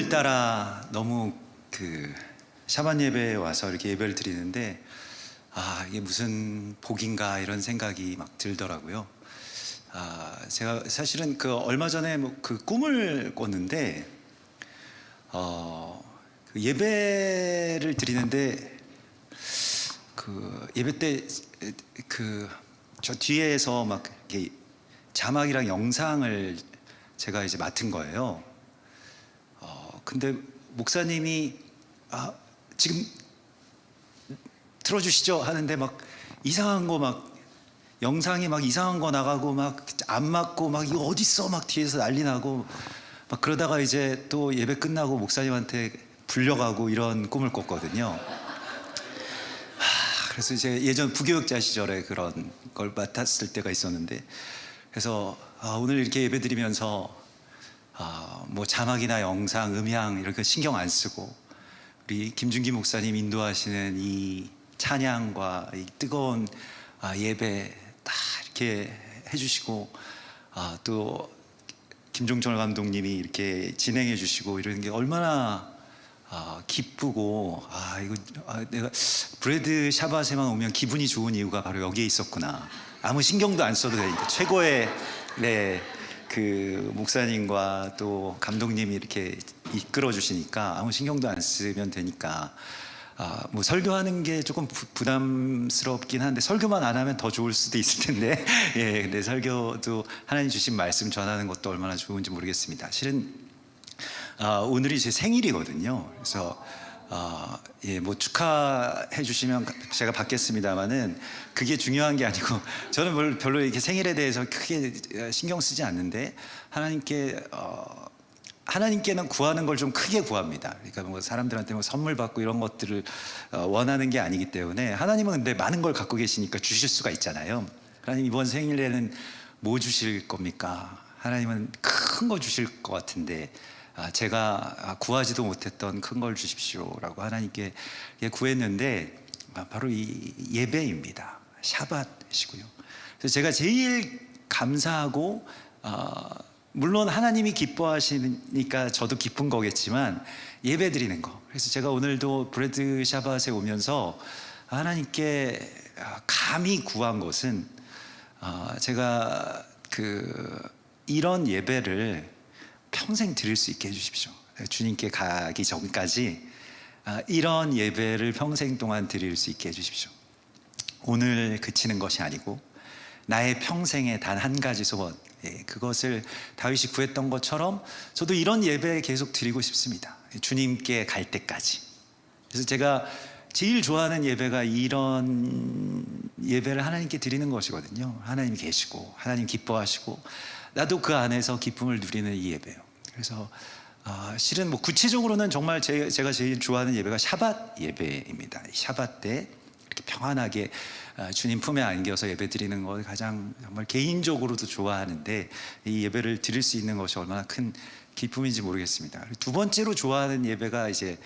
오늘따라 너무 샤반 예배에 와서 이렇게 예배를 드리는데 이게 무슨 복인가 이런 생각이 막 들더라고요. 제가 사실은 얼마 전에 꿈을 꿨는데 예배를 드리는데 예배 때 저 뒤에서 막 이렇게 자막이랑 영상을 제가 이제 맡은 거예요. 근데 목사님이 지금 틀어주시죠 하는데 막 이상한 거 막 영상이 막 이상한 거 나가고 막 안 맞고 막 이거 어딨어 막 뒤에서 난리 나고 막 그러다가 이제 또 예배 끝나고 목사님한테 불려가고 이런 꿈을 꿨거든요. 그래서 이제 예전 부교육자 시절에 그런 걸 맡았을 때가 있었는데, 그래서 오늘 이렇게 예배 드리면서 뭐 자막이나 영상, 음향 이렇게 신경 안 쓰고 우리 김준기 목사님 인도하시는 이 찬양과 이 뜨거운 예배 딱 이렇게 해주시고 또 김종철 감독님이 이렇게 진행해 주시고 이런 게 얼마나 기쁘고 내가 브래드 샤밧에만 오면 기분이 좋은 이유가 바로 여기에 있었구나. 아무 신경도 안 써도 되니까 최고의 그 목사님과 또 감독님이 이렇게 이끌어 주시니까 아무 신경도 안 쓰면 되니까 뭐 설교하는 게 조금 부담스럽긴 한데 설교만 안 하면 더 좋을 수도 있을 텐데 근데 설교도 하나님 주신 말씀 전하는 것도 얼마나 좋은지 모르겠습니다. 실은 오늘이 제 생일이거든요. 그래서 뭐 축하해 주시면 제가 받겠습니다만은 그게 중요한 게 아니고 저는 별로 이렇게 생일에 대해서 크게 신경 쓰지 않는데 하나님께는 구하는 걸 좀 크게 구합니다. 그러니까 뭐 사람들한테 뭐 선물 받고 이런 것들을 원하는 게 아니기 때문에 하나님은 근데 많은 걸 갖고 계시니까 주실 수가 있잖아요. 하나님 이번 생일에는 뭐 주실 겁니까? 하나님은 큰 거 주실 것 같은데 제가 구하지도 못했던 큰 걸 주십시오라고 하나님께 구했는데 바로 이 예배입니다. 샤밧이시고요. 그래서 제가 제일 감사하고 물론 하나님이 기뻐하시니까 저도 기쁜 거겠지만 예배 드리는 거. 그래서 제가 오늘도 브래드 샤밧에 오면서 하나님께 감히 구한 것은 제가 이런 예배를 평생 드릴 수 있게 해주십시오. 주님께 가기 전까지 이런 예배를 평생 동안 드릴 수 있게 해주십시오. 오늘 그치는 것이 아니고 나의 평생에 단 한 가지 소원, 그것을 다윗이 구했던 것처럼 저도 이런 예배 계속 드리고 싶습니다. 주님께 갈 때까지. 그래서 제가 제일 좋아하는 예배가 이런 예배를 하나님께 드리는 것이거든요. 하나님 계시고 하나님 기뻐하시고 나도 그 안에서 기쁨을 누리는 이 예배요. 그래서 실은 뭐 구체적으로는 정말 제가 제일 좋아하는 예배가 샤밧 예배입니다. 샤밧 때 이렇게 평안하게 주님 품에 안겨서 예배 드리는 걸 가장 정말 개인적으로도 좋아하는데 이 예배를 드릴 수 있는 것이 얼마나 큰 기쁨인지 모르겠습니다. 두 번째로 좋아하는 예배가 이제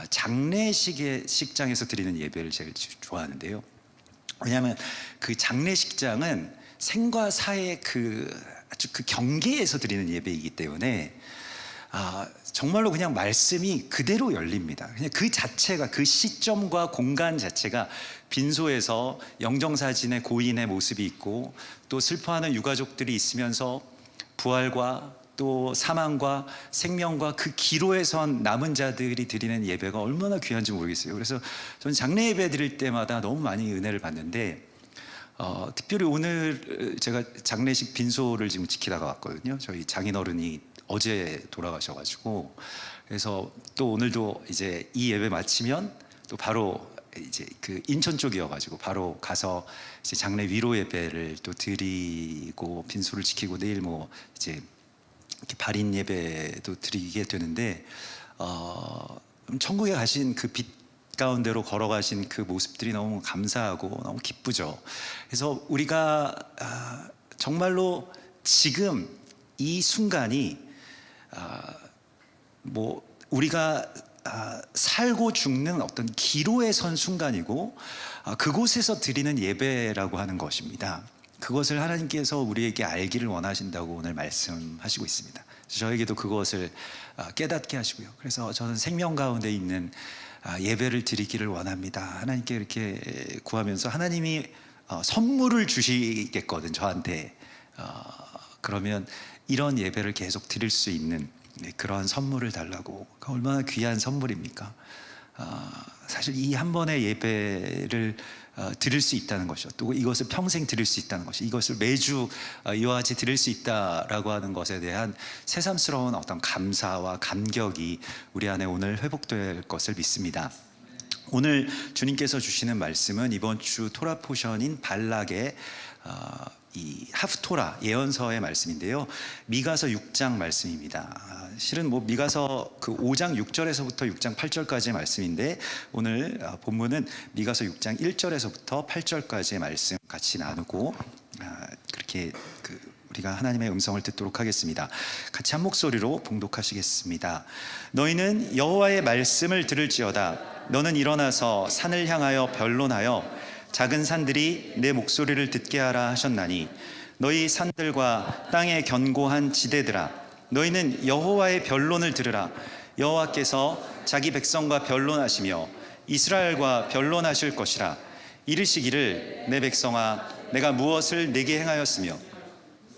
장례식장에서 드리는 예배를 제일 좋아하는데요. 왜냐하면 그 장례식장은 생과 사의 아주 경계에서 드리는 예배이기 때문에 정말로 그냥 말씀이 그대로 열립니다. 그냥 그 자체가 그 시점과 공간 자체가 빈소에서 영정사진의 고인의 모습이 있고 또 슬퍼하는 유가족들이 있으면서 부활과 또 사망과 생명과 그 기로에 선 남은 자들이 드리는 예배가 얼마나 귀한지 모르겠어요. 그래서 저는 장례 예배 드릴 때마다 너무 많이 은혜를 받는데 특별히 오늘 제가 장례식 빈소를 지금 지키다가 왔거든요. 저희 장인어른이 어제 돌아가셔가지고 그래서 또 오늘도 이제 이 예배 마치면 또 바로 이제 인천 쪽이어가지고 바로 가서 이제 장례 위로 예배를 또 드리고 빈소를 지키고 내일 뭐 이제 이렇게 발인 예배도 드리게 되는데 천국에 가신 그 빛 가운데로 걸어가신 그 모습들이 너무 감사하고 너무 기쁘죠. 그래서 우리가 정말로 지금 이 순간이 뭐 우리가 살고 죽는 어떤 기로에 선 순간이고 그곳에서 드리는 예배라고 하는 것입니다. 그것을 하나님께서 우리에게 알기를 원하신다고 오늘 말씀하시고 있습니다. 저에게도 그것을 깨닫게 하시고요. 그래서 저는 생명 가운데 있는 예배를 드리기를 원합니다. 하나님께 이렇게 구하면서 하나님이 선물을 주시겠거든 저한테. 그러면 이런 예배를 계속 드릴 수 있는 그러한 선물을 달라고. 얼마나 귀한 선물입니까? 사실 이 한 번의 예배를 드릴 수 있다는 것이요, 또 이것을 평생 드릴 수 있다는 것이, 이것을 매주 이와 같이 드릴 수 있다라고 하는 것에 대한 새삼스러운 어떤 감사와 감격이 우리 안에 오늘 회복될 것을 믿습니다. 오늘 주님께서 주시는 말씀은 이번 주 토라 포션인 발락의 이 하프토라 예언서의 말씀인데요, 미가서 6장 말씀입니다. 실은 뭐 미가서 그 5장 6절에서부터 6장 8절까지의 말씀인데, 오늘 본문은 미가서 6장 1절에서부터 8절까지의 말씀 같이 나누고 그렇게 우리가 하나님의 음성을 듣도록 하겠습니다. 같이 한 목소리로 봉독하시겠습니다. 너희는 여호와의 말씀을 들을지어다. 너는 일어나서 산을 향하여 변론하여 작은 산들이 내 목소리를 듣게 하라 하셨나니, 너희 산들과 땅의 견고한 지대들아, 너희는 여호와의 변론을 들으라. 여호와께서 자기 백성과 변론하시며 이스라엘과 변론하실 것이라. 이르시기를, 내 백성아, 내가 무엇을 내게 행하였으며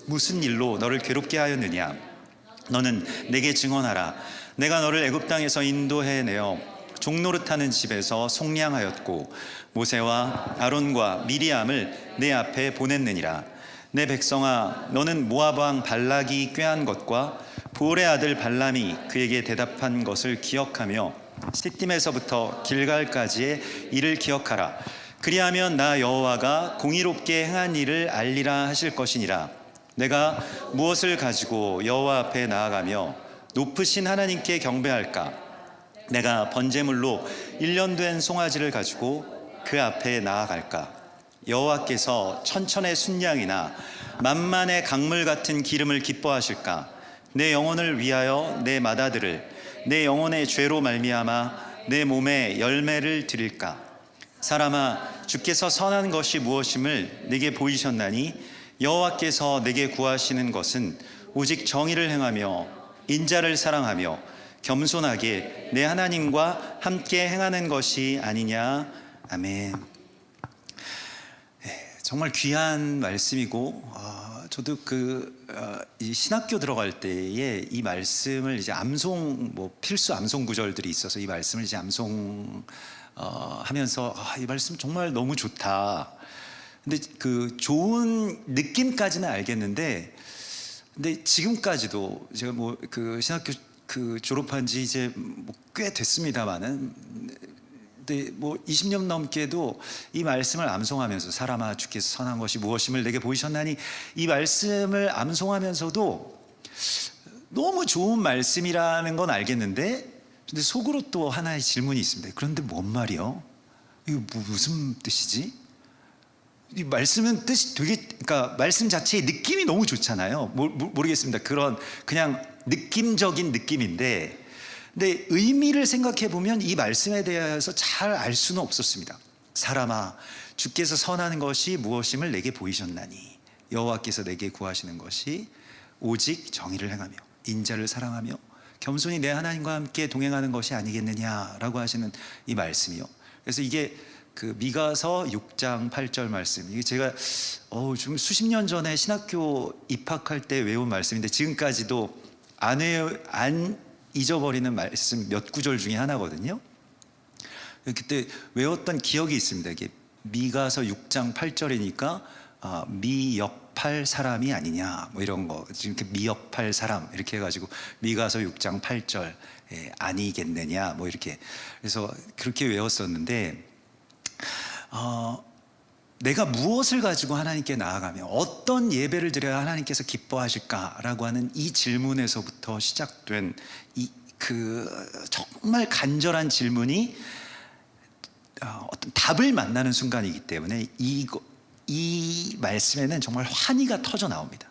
무슨 일로 너를 괴롭게 하였느냐. 너는 내게 증언하라. 내가 너를 애굽 땅에서 인도해내어 종노릇하는 집에서 속량하였고 모세와 아론과 미리암을 내 앞에 보냈느니라. 내 백성아, 너는 모압 왕 발락이 꾀한 것과 보올의 아들 발람이 그에게 대답한 것을 기억하며 시딤에서부터 길갈까지의 일을 기억하라. 그리하면 나 여호와가 공의롭게 행한 일을 알리라 하실 것이니라. 내가 무엇을 가지고 여호와 앞에 나아가며 높으신 하나님께 경배할까? 내가 번제물로 1년 된 송아지를 가지고 그 앞에 나아갈까? 여호와께서 천천의 순양이나 만만의 강물 같은 기름을 기뻐하실까? 내 영혼을 위하여 내 맏아들을 내 영혼의 죄로 말미암아 내 몸에 열매를 드릴까? 사람아, 주께서 선한 것이 무엇임을 내게 보이셨나니 여호와께서 내게 구하시는 것은 오직 정의를 행하며 인자를 사랑하며 겸손하게 내 하나님과 함께 행하는 것이 아니냐. 아멘. 정말 귀한 말씀이고, 저도 이 신학교 들어갈 때에 이 말씀을 이제 암송, 필수 암송 구절들이 있어서 이 말씀을 이제 암송 하면서 이 말씀 정말 너무 좋다. 근데 그 좋은 느낌까지는 알겠는데, 근데 지금까지도 제가 신학교 졸업한 지 이제 꽤 됐습니다만은, 근데 20년 넘게도 이 말씀을 암송하면서, 사람아, 주께서 선한 것이 무엇임을 내게 보이셨나니, 이 말씀을 암송하면서도 너무 좋은 말씀이라는 건 알겠는데, 근데 속으로 또 하나의 질문이 있습니다. 그런데 뭔 말이요? 이거 무슨 뜻이지? 이 말씀은 뜻이 그러니까 말씀 자체의 느낌이 너무 좋잖아요. 모르겠습니다. 그냥 느낌적인 느낌인데, 근데 의미를 생각해 보면 이 말씀에 대해서 잘 알 수는 없었습니다. 사람아, 주께서 선한 것이 무엇임을 내게 보이셨나니, 여호와께서 내게 구하시는 것이 오직 정의를 행하며 인자를 사랑하며 겸손히 내 하나님과 함께 동행하는 것이 아니겠느냐라고 하시는 이 말씀이요. 그래서 이게 미가서 6장 8절 말씀, 이게 제가 좀 수십 년 전에 신학교 입학할 때 외운 말씀인데 지금까지도 안 잊어버리는 말씀 몇 구절 중에 하나거든요. 그때 외웠던 기억이 있습니다. 이게 미가서 6장 8절이니까 미역팔 사람이 아니냐, 이런 거. 지금 미역팔 사람 이렇게 해가지고 미가서 6장 8절 아니겠느냐, 이렇게. 그래서 그렇게 외웠었는데, 내가 무엇을 가지고 하나님께 나아가며 어떤 예배를 드려야 하나님께서 기뻐하실까라고 하는 이 질문에서부터 시작된 정말 간절한 질문이 어떤 답을 만나는 순간이기 때문에 이 말씀에는 정말 환희가 터져 나옵니다.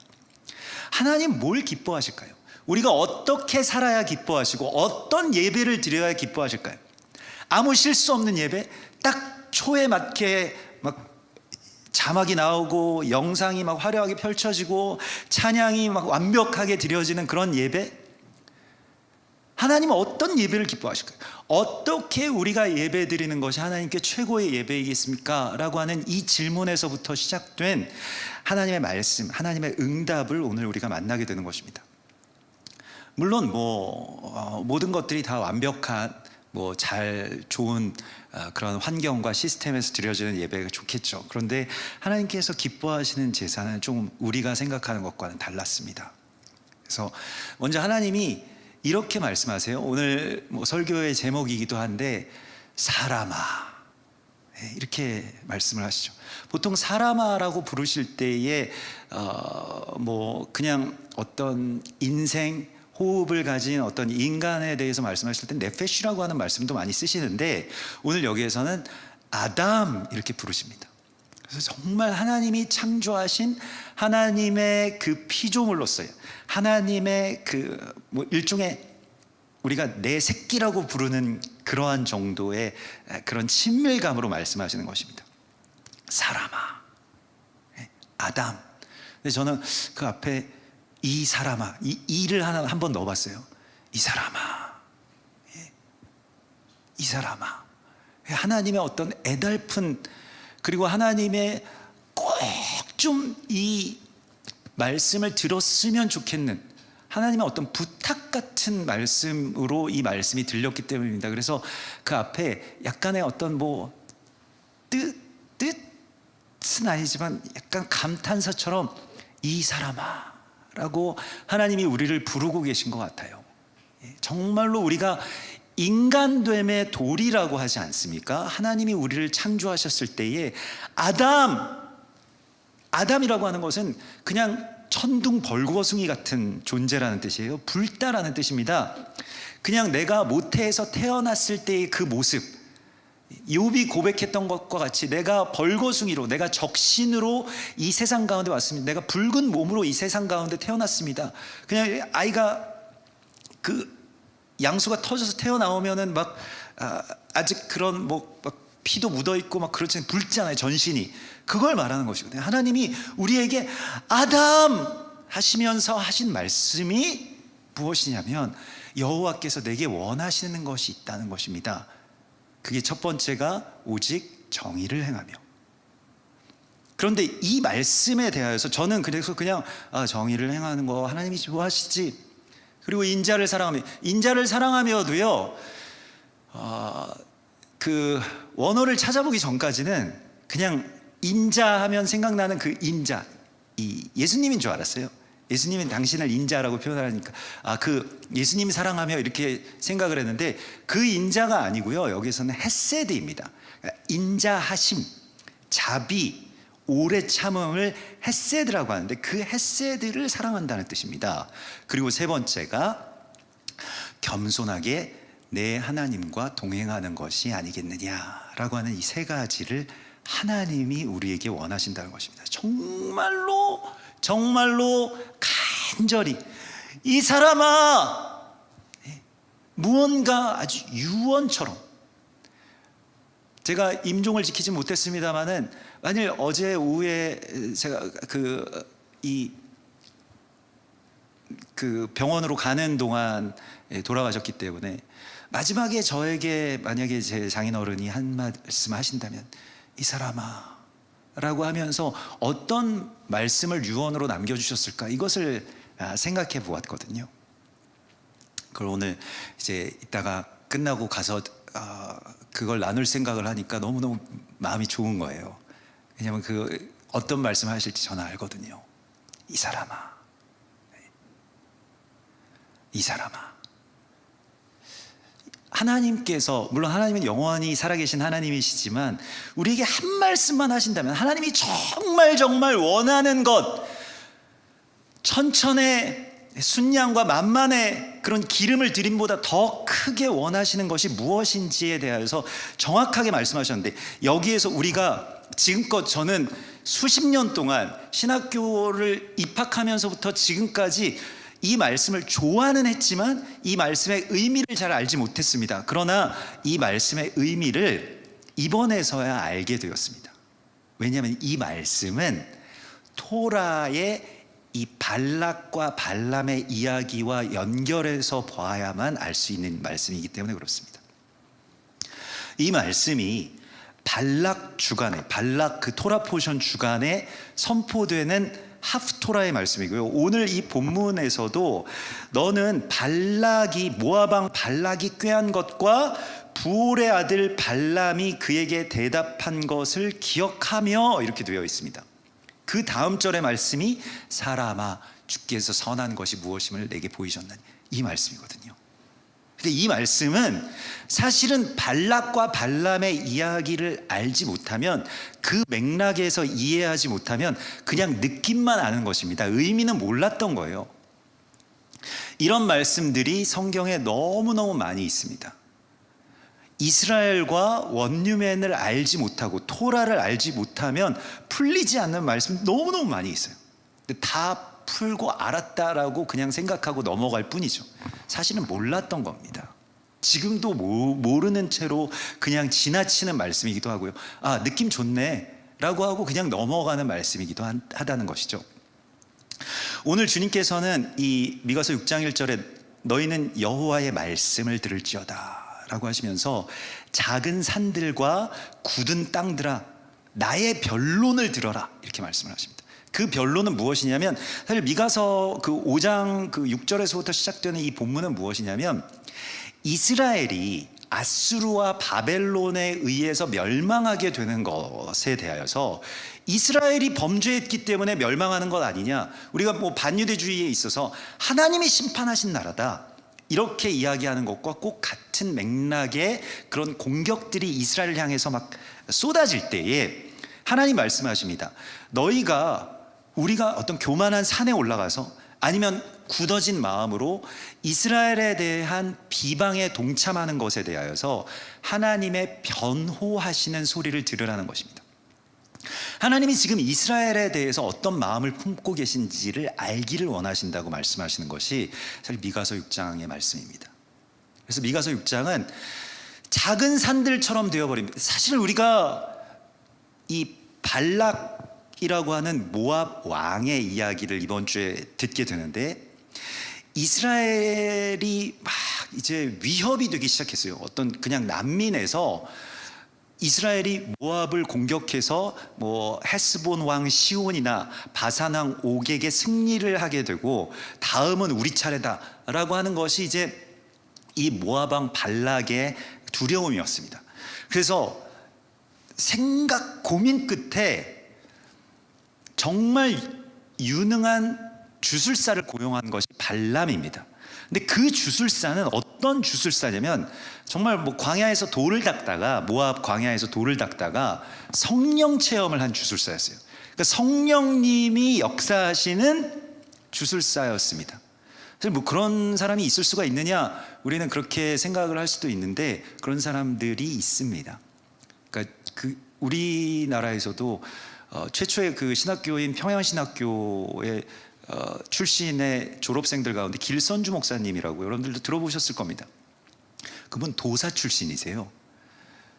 하나님 뭘 기뻐하실까요? 우리가 어떻게 살아야 기뻐하시고 어떤 예배를 드려야 기뻐하실까요? 아무 실수 없는 예배, 딱 초에 맞게 자막이 나오고 영상이 막 화려하게 펼쳐지고 찬양이 막 완벽하게 드려지는 그런 예배? 하나님은 어떤 예배를 기뻐하실까요? 어떻게 우리가 예배 드리는 것이 하나님께 최고의 예배이겠습니까? 라고 하는 이 질문에서부터 시작된 하나님의 말씀, 하나님의 응답을 오늘 우리가 만나게 되는 것입니다. 물론 모든 것들이 다 완벽한 잘 좋은 그런 환경과 시스템에서 드려지는 예배가 좋겠죠. 그런데 하나님께서 기뻐하시는 제사는 좀 우리가 생각하는 것과는 달랐습니다. 그래서 먼저 하나님이 이렇게 말씀하세요. 오늘 설교의 제목이기도 한데 사람아, 이렇게 말씀을 하시죠. 보통 사람아라고 부르실 때에 그냥 어떤 인생 호흡을 가진 어떤 인간에 대해서 말씀하실 때 네페시라고 하는 말씀도 많이 쓰시는데 오늘 여기에서는 아담 이렇게 부르십니다. 그래서 정말 하나님이 창조하신 하나님의 그 피조물로서요, 하나님의 일종의 우리가 내 새끼라고 부르는 그러한 정도의 그런 친밀감으로 말씀하시는 것입니다. 사람아, 아담. 근데 저는 그 앞에 이 사람아, 이를 하나 한번 넣어봤어요. 이 사람아, 이 사람아. 하나님의 어떤 애달픈, 그리고 하나님의 꼭 좀 이 말씀을 들었으면 좋겠는 하나님의 어떤 부탁 같은 말씀으로 이 말씀이 들렸기 때문입니다. 그래서 그 앞에 약간의 어떤 뜻은 아니지만 약간 감탄사처럼 이 사람아 라고 하나님이 우리를 부르고 계신 것 같아요. 정말로 우리가 인간됨의 도리라고 하지 않습니까? 하나님이 우리를 창조하셨을 때에 아담이라고 하는 것은 그냥 천둥 벌거숭이 같은 존재라는 뜻이에요. 불다라는 뜻입니다. 그냥 내가 모태에서 태어났을 때의 그 모습, 욥이 고백했던 것과 같이 내가 벌거숭이로, 내가 적신으로 이 세상 가운데 왔습니다. 내가 붉은 몸으로 이 세상 가운데 태어났습니다. 그냥 아이가 양수가 터져서 태어나오면은 아직 그런 피도 묻어 있고 그렇지 붉잖아요, 전신이. 그걸 말하는 것이거든요. 하나님이 우리에게 아담 하시면서 하신 말씀이 무엇이냐면 여호와께서 내게 원하시는 것이 있다는 것입니다. 그게 첫 번째가 오직 정의를 행하며. 그런데 이 말씀에 대하여서 저는 그래서 그냥 정의를 행하는 거 하나님이 좋아하시지. 그리고 인자를 사랑하며도요, 그 원어를 찾아보기 전까지는 그냥 인자하면 생각나는 그 인자, 이 예수님인 줄 알았어요. 예수님은 당신을 인자라고 표현하니까 그 예수님 사랑하며 이렇게 생각을 했는데 그 인자가 아니고요, 여기서는 헤세드입니다. 인자하심, 자비, 오래 참음을 헤세드라고 하는데 그 헤세드를 사랑한다는 뜻입니다. 그리고 세 번째가 겸손하게 내 하나님과 동행하는 것이 아니겠느냐라고 하는 이 세 가지를 하나님이 우리에게 원하신다는 것입니다. 정말로 간절히 이 사람아, 무언가 아주 유언처럼. 제가 임종을 지키지 못했습니다마는 만일 어제 오후에 제가 그 병원으로 가는 동안 돌아가셨기 때문에 마지막에 저에게 만약에 제 장인어른이 한 말씀 하신다면 이 사람아 라고 하면서 어떤 말씀을 유언으로 남겨주셨을까, 이것을 생각해 보았거든요. 그걸 오늘 이제 이따가 끝나고 가서 그걸 나눌 생각을 하니까 너무너무 마음이 좋은 거예요. 왜냐하면 어떤 말씀을 하실지 저는 알거든요. 이 사람아, 이 사람아. 하나님께서, 물론 하나님은 영원히 살아계신 하나님이시지만 우리에게 한 말씀만 하신다면, 하나님이 정말 원하는 것, 천천의 순양과 만만의 그런 기름을 드림보다 더 크게 원하시는 것이 무엇인지에 대해서 정확하게 말씀하셨는데, 여기에서 우리가 지금껏 저는 수십 년 동안 신학교를 입학하면서부터 지금까지 이 말씀을 좋아는 했지만 이 말씀의 의미를 잘 알지 못했습니다. 그러나 이 말씀의 의미를 이번에서야 알게 되었습니다. 왜냐하면 이 말씀은 토라의 이 발락과 발람의 이야기와 연결해서 봐야만 알 수 있는 말씀이기 때문에 그렇습니다. 이 말씀이 발락 주간에, 발락 그 토라 포션 주간에 선포되는 하프토라의 말씀이고요. 오늘 이 본문에서도 너는 발락이, 모압 왕 발락이 꾀한 것과 부올의 아들 발람이 그에게 대답한 것을 기억하며, 이렇게 되어 있습니다. 그 다음 절의 말씀이 사람아 주께서 선한 것이 무엇임을 내게 보이셨나니, 이 말씀이거든요. 근데 이 말씀은 사실은 발락과 발람의 이야기를 알지 못하면, 그 맥락에서 이해하지 못하면 그냥 느낌만 아는 것입니다. 의미는 몰랐던 거예요. 이런 말씀들이 성경에 너무너무 많이 있습니다. 이스라엘과 원유맨을 알지 못하고 토라를 알지 못하면 풀리지 않는 말씀 너무너무 많이 있어요. 근데 다 풀고 알았다라고 그냥 생각하고 넘어갈 뿐이죠. 사실은 몰랐던 겁니다. 지금도 모르는 채로 그냥 지나치는 말씀이기도 하고요. 아, 느낌 좋네 라고 하고 그냥 넘어가는 말씀이기도 하다는 것이죠. 오늘 주님께서는 이 미가서 6장 1절에 너희는 여호와의 말씀을 들을지어다 라고 하시면서 작은 산들과 굳은 땅들아 나의 변론을 들어라, 이렇게 말씀을 하십니다. 그 변론은 무엇이냐면, 사실 미가서 그 5장 그 6절에서부터 시작되는 이 본문은 무엇이냐면, 이스라엘이 아수르와 바벨론에 의해서 멸망하게 되는 것에 대하여서 이스라엘이 범죄했기 때문에 멸망하는 것 아니냐, 우리가 뭐 반유대주의에 있어서 하나님이 심판하신 나라다 이렇게 이야기하는 것과 꼭 같은 맥락의 그런 공격들이 이스라엘을 향해서 막 쏟아질 때에 하나님 말씀하십니다. 우리가 어떤 교만한 산에 올라가서 아니면 굳어진 마음으로 이스라엘에 대한 비방에 동참하는 것에 대하여서 하나님의 변호하시는 소리를 들으라는 것입니다. 하나님이 지금 이스라엘에 대해서 어떤 마음을 품고 계신지를 알기를 원하신다고 말씀하시는 것이 사실 미가서 6장의 말씀입니다. 그래서 미가서 6장은 작은 산들처럼 되어버립니다. 사실 우리가 이 발락이라고 하는 모압 왕의 이야기를 이번 주에 듣게 되는데, 이스라엘이 막 이제 위협이 되기 시작했어요. 어떤 그냥 난민에서 이스라엘이 모압을 공격해서 뭐 헤스본 왕 시온이나 바산 왕 옥에게 승리를 하게 되고 다음은 우리 차례다라고 하는 것이 이제 이 모압 왕 발락의 두려움이었습니다. 그래서 생각 고민 끝에 정말 유능한 주술사를 고용한 것이 발람입니다. 근데 그 주술사는 어떤 주술사냐면, 정말 뭐 광야에서 돌을 닦다가, 모압 광야에서 돌을 닦다가 성령 체험을 한 주술사였어요. 그러니까 성령님이 역사하시는 주술사였습니다. 사실 뭐 그런 사람이 있을 수가 있느냐, 우리는 그렇게 생각을 할 수도 있는데 그런 사람들이 있습니다. 그러니까 우리나라에서도 최초의 그 신학교인 평양신학교의 출신의 졸업생들 가운데 길선주 목사님이라고 여러분들도 들어보셨을 겁니다. 그분 도사 출신이세요.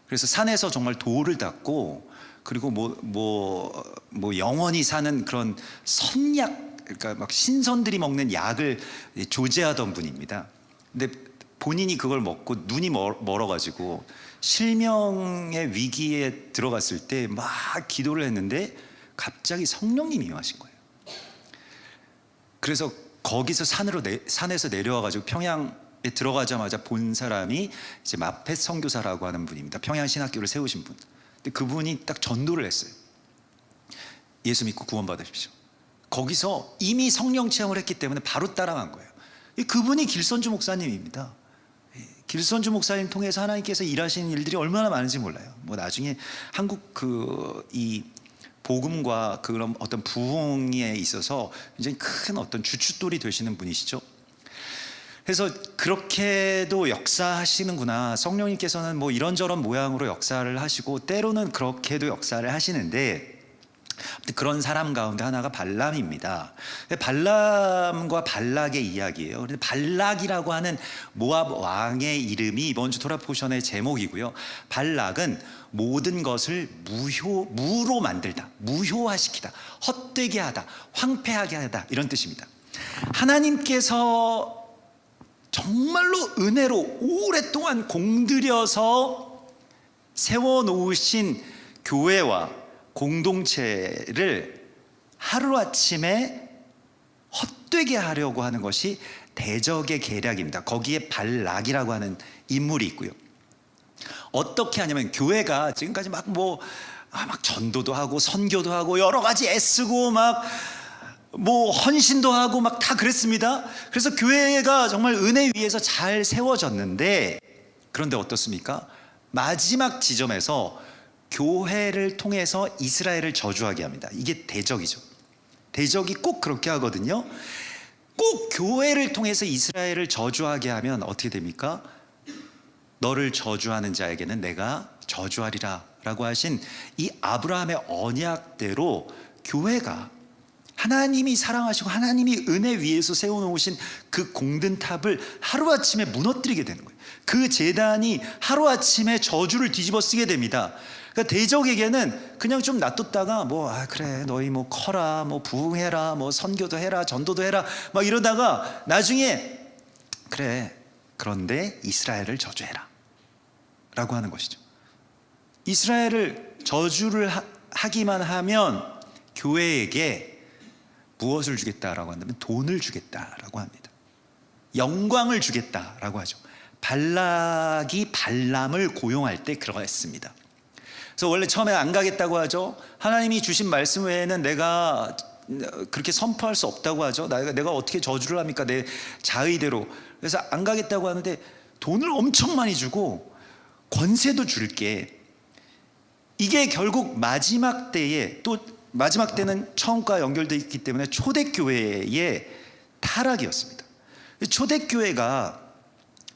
그래서 산에서 정말 돌을 닦고, 그리고 뭐 영원히 사는 그런 선약, 그러니까 막 신선들이 먹는 약을 조제하던 분입니다. 근데 본인이 그걸 먹고 눈이 멀어가지고 실명의 위기에 들어갔을 때 막 기도를 했는데 갑자기 성령님이 임하신 거예요. 그래서 거기서 산에서 내려와가지고 평양에 들어가자마자 본 사람이 이제 마펫 선교사라고 하는 분입니다. 평양 신학교를 세우신 분. 근데 그분이 딱 전도를 했어요. 예수 믿고 구원받으십시오. 거기서 이미 성령 체험을 했기 때문에 바로 따라간 거예요. 그분이 길선주 목사님입니다. 길선주 목사님 통해서 하나님께서 일하시는 일들이 얼마나 많은지 몰라요. 뭐 나중에 한국 이 복음과 그런 어떤 부흥에 있어서 굉장히 큰 어떤 주춧돌이 되시는 분이시죠. 그래서 그렇게도 역사하시는구나. 성령님께서는 뭐 이런저런 모양으로 역사를 하시고 때로는 그렇게도 역사를 하시는데, 아무튼 그런 사람 가운데 하나가 발람입니다. 발람과 발락의 이야기예요. 그런데 발락이라고 하는 모압 왕의 이름이 이번 주 토라 포션의 제목이고요. 발락은 모든 것을 무로 만들다, 무효화시키다, 헛되게 하다, 황폐하게 하다, 이런 뜻입니다. 하나님께서 정말로 은혜로 오랫동안 공들여서 세워놓으신 교회와 공동체를 하루아침에 헛되게 하려고 하는 것이 대적의 계략입니다. 거기에 발락이라고 하는 인물이 있고요. 어떻게 하냐면, 교회가 지금까지 막 전도도 하고 선교도 하고 여러 가지 애쓰고 막 헌신도 하고 막 다 그랬습니다. 그래서 교회가 정말 은혜 위에서 잘 세워졌는데, 그런데 어떻습니까? 마지막 지점에서 교회를 통해서 이스라엘을 저주하게 합니다. 이게 대적이죠. 대적이 꼭 그렇게 하거든요. 꼭 교회를 통해서 이스라엘을 저주하게 하면 어떻게 됩니까? 너를 저주하는 자에게는 내가 저주하리라 라고 하신 이 아브라함의 언약대로 교회가 하나님이 사랑하시고 하나님이 은혜 위에서 세워놓으신 그 공든 탑을 하루아침에 무너뜨리게 되는 거예요. 그 제단이 하루아침에 저주를 뒤집어 쓰게 됩니다. 그러니까 대적에게는 그냥 좀 놔뒀다가 그래 너희 커라, 부흥해라, 선교도 해라, 전도도 해라 막 이러다가 나중에 그래 그런데 이스라엘을 저주해라 라고 하는 것이죠. 이스라엘을 저주를 하기만 하면 교회에게 무엇을 주겠다라고 한다면 돈을 주겠다라고 합니다. 영광을 주겠다라고 하죠. 발락이 발람을 고용할 때 그러했습니다. 그래서 원래 처음에 안 가겠다고 하죠. 하나님이 주신 말씀 외에는 내가 그렇게 선포할 수 없다고 하죠. 내가 어떻게 저주를 합니까? 내 자의대로. 그래서 안 가겠다고 하는데 돈을 엄청 많이 주고 권세도 줄게. 이게 결국 마지막 때에, 또 마지막 때는 처음과 연결되어 있기 때문에 초대교회의 타락이었습니다. 초대교회가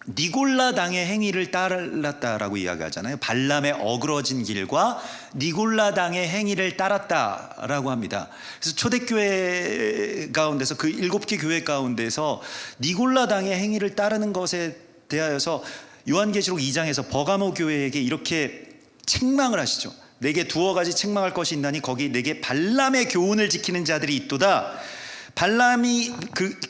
니골라 당의 행위를 따랐다라고 이야기하잖아요. 발람의 어그러진 길과 니골라 당의 행위를 따랐다라고 합니다. 그래서 초대교회 가운데서 그 7개 교회 가운데서 니골라 당의 행위를 따르는 것에 대하여서 요한계시록 2장에서 버가모 교회에게 이렇게 책망을 하시죠. 내게 두어 가지 책망할 것이 있나니 거기 내게 발람의 교훈을 지키는 자들이 있도다. 발람이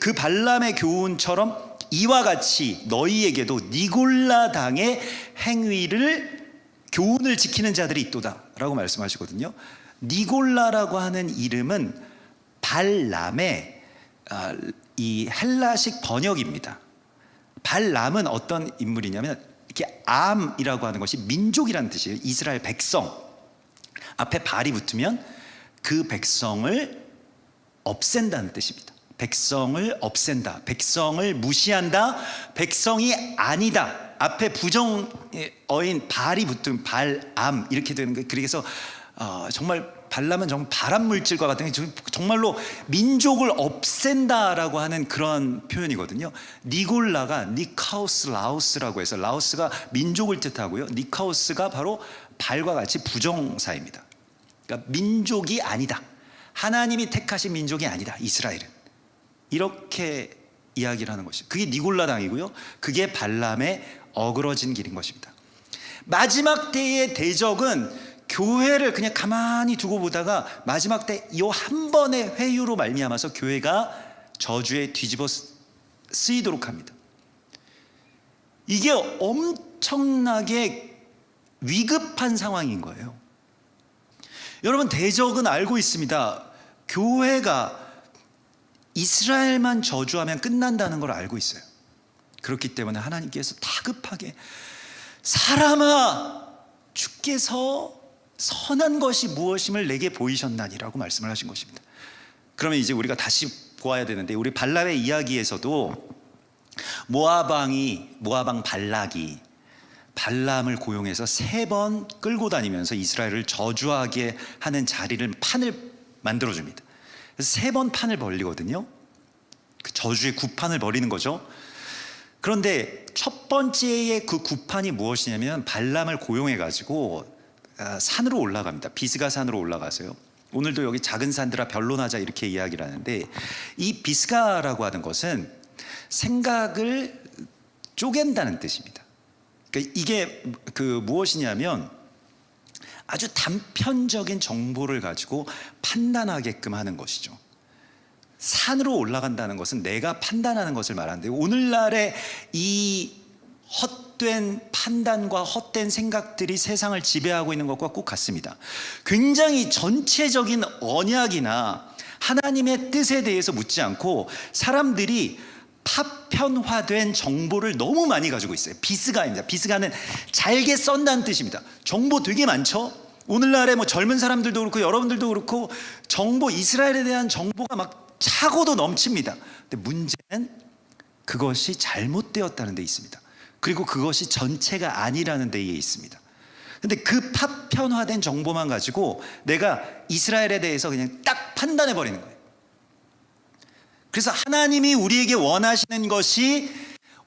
그 발람의 교훈처럼 이와 같이 너희에게도 니골라 당의 행위를 교훈을 지키는 자들이 있도다 라고 말씀하시거든요. 니골라라고 하는 이름은 발람의 이 헬라식 번역입니다. 발람은 어떤 인물이냐면 이렇게 암이라고 하는 것이 민족이라는 뜻이에요. 이스라엘 백성. 앞에 발이 붙으면 그 백성을 없앤다는 뜻입니다. 백성을 없앤다, 백성을 무시한다, 백성이 아니다. 앞에 부정어인 발이 붙은 발암 이렇게 되는 거예요. 그래서 정말 발람은 정말 발암 물질과 같은 정말로 민족을 없앤다라고 하는 그런 표현이거든요. 니골라가 니카우스 라우스라고 해서 라우스가 민족을 뜻하고요. 니카우스가 바로 발과 같이 부정사입니다. 그러니까 민족이 아니다. 하나님이 택하신 민족이 아니다. 이스라엘은. 이렇게 이야기를 하는 것이죠. 그게 니골라 당이고요. 그게 발람의 어그러진 길인 것입니다. 마지막 때의 대적은 교회를 그냥 가만히 두고 보다가 마지막 때 이 한 번의 회유로 말미암아서 교회가 저주에 뒤집어 쓰이도록 합니다. 이게 엄청나게 위급한 상황인 거예요. 여러분, 대적은 알고 있습니다. 교회가 이스라엘만 저주하면 끝난다는 걸 알고 있어요. 그렇기 때문에 하나님께서 다급하게 사람아 주께서 선한 것이 무엇임을 내게 보이셨나니라고 말씀을 하신 것입니다. 그러면 이제 우리가 다시 보아야 되는데, 우리 발람의 이야기에서도 모압왕 발락이 발람을 고용해서 3번 끌고 다니면서 이스라엘을 저주하게 하는 판을 만들어줍니다. 그래서 3번 판을 벌리거든요. 그 저주의 구판을 벌이는 거죠. 그런데 첫 번째의 그 구판이 무엇이냐면 발람을 고용해 가지고 산으로 올라갑니다. 비스가 산으로 올라가서요. 오늘도 여기 작은 산들아 변론하자 이렇게 이야기를 하는데, 이 비스가라고 하는 것은 생각을 쪼갠다는 뜻입니다. 그러니까 이게 무엇이냐면 아주 단편적인 정보를 가지고 판단하게끔 하는 것이죠. 산으로 올라간다는 것은 내가 판단하는 것을 말하는데, 오늘날의 이 헛된 판단과 헛된 생각들이 세상을 지배하고 있는 것과 꼭 같습니다. 굉장히 전체적인 언약이나 하나님의 뜻에 대해서 묻지 않고 사람들이 파편화된 정보를 너무 많이 가지고 있어요. 비스가입니다. 비스가는 잘게 썬다는 뜻입니다. 정보 되게 많죠. 오늘날의 젊은 사람들도 그렇고 여러분들도 그렇고 정보, 이스라엘에 대한 정보가 막 차고도 넘칩니다. 근데 문제는 그것이 잘못되었다는 데 있습니다. 그리고 그것이 전체가 아니라는 데에 있습니다. 근데 그 파편화된 정보만 가지고 내가 이스라엘에 대해서 그냥 딱 판단해 버리는 거예요. 그래서 하나님이 우리에게 원하시는 것이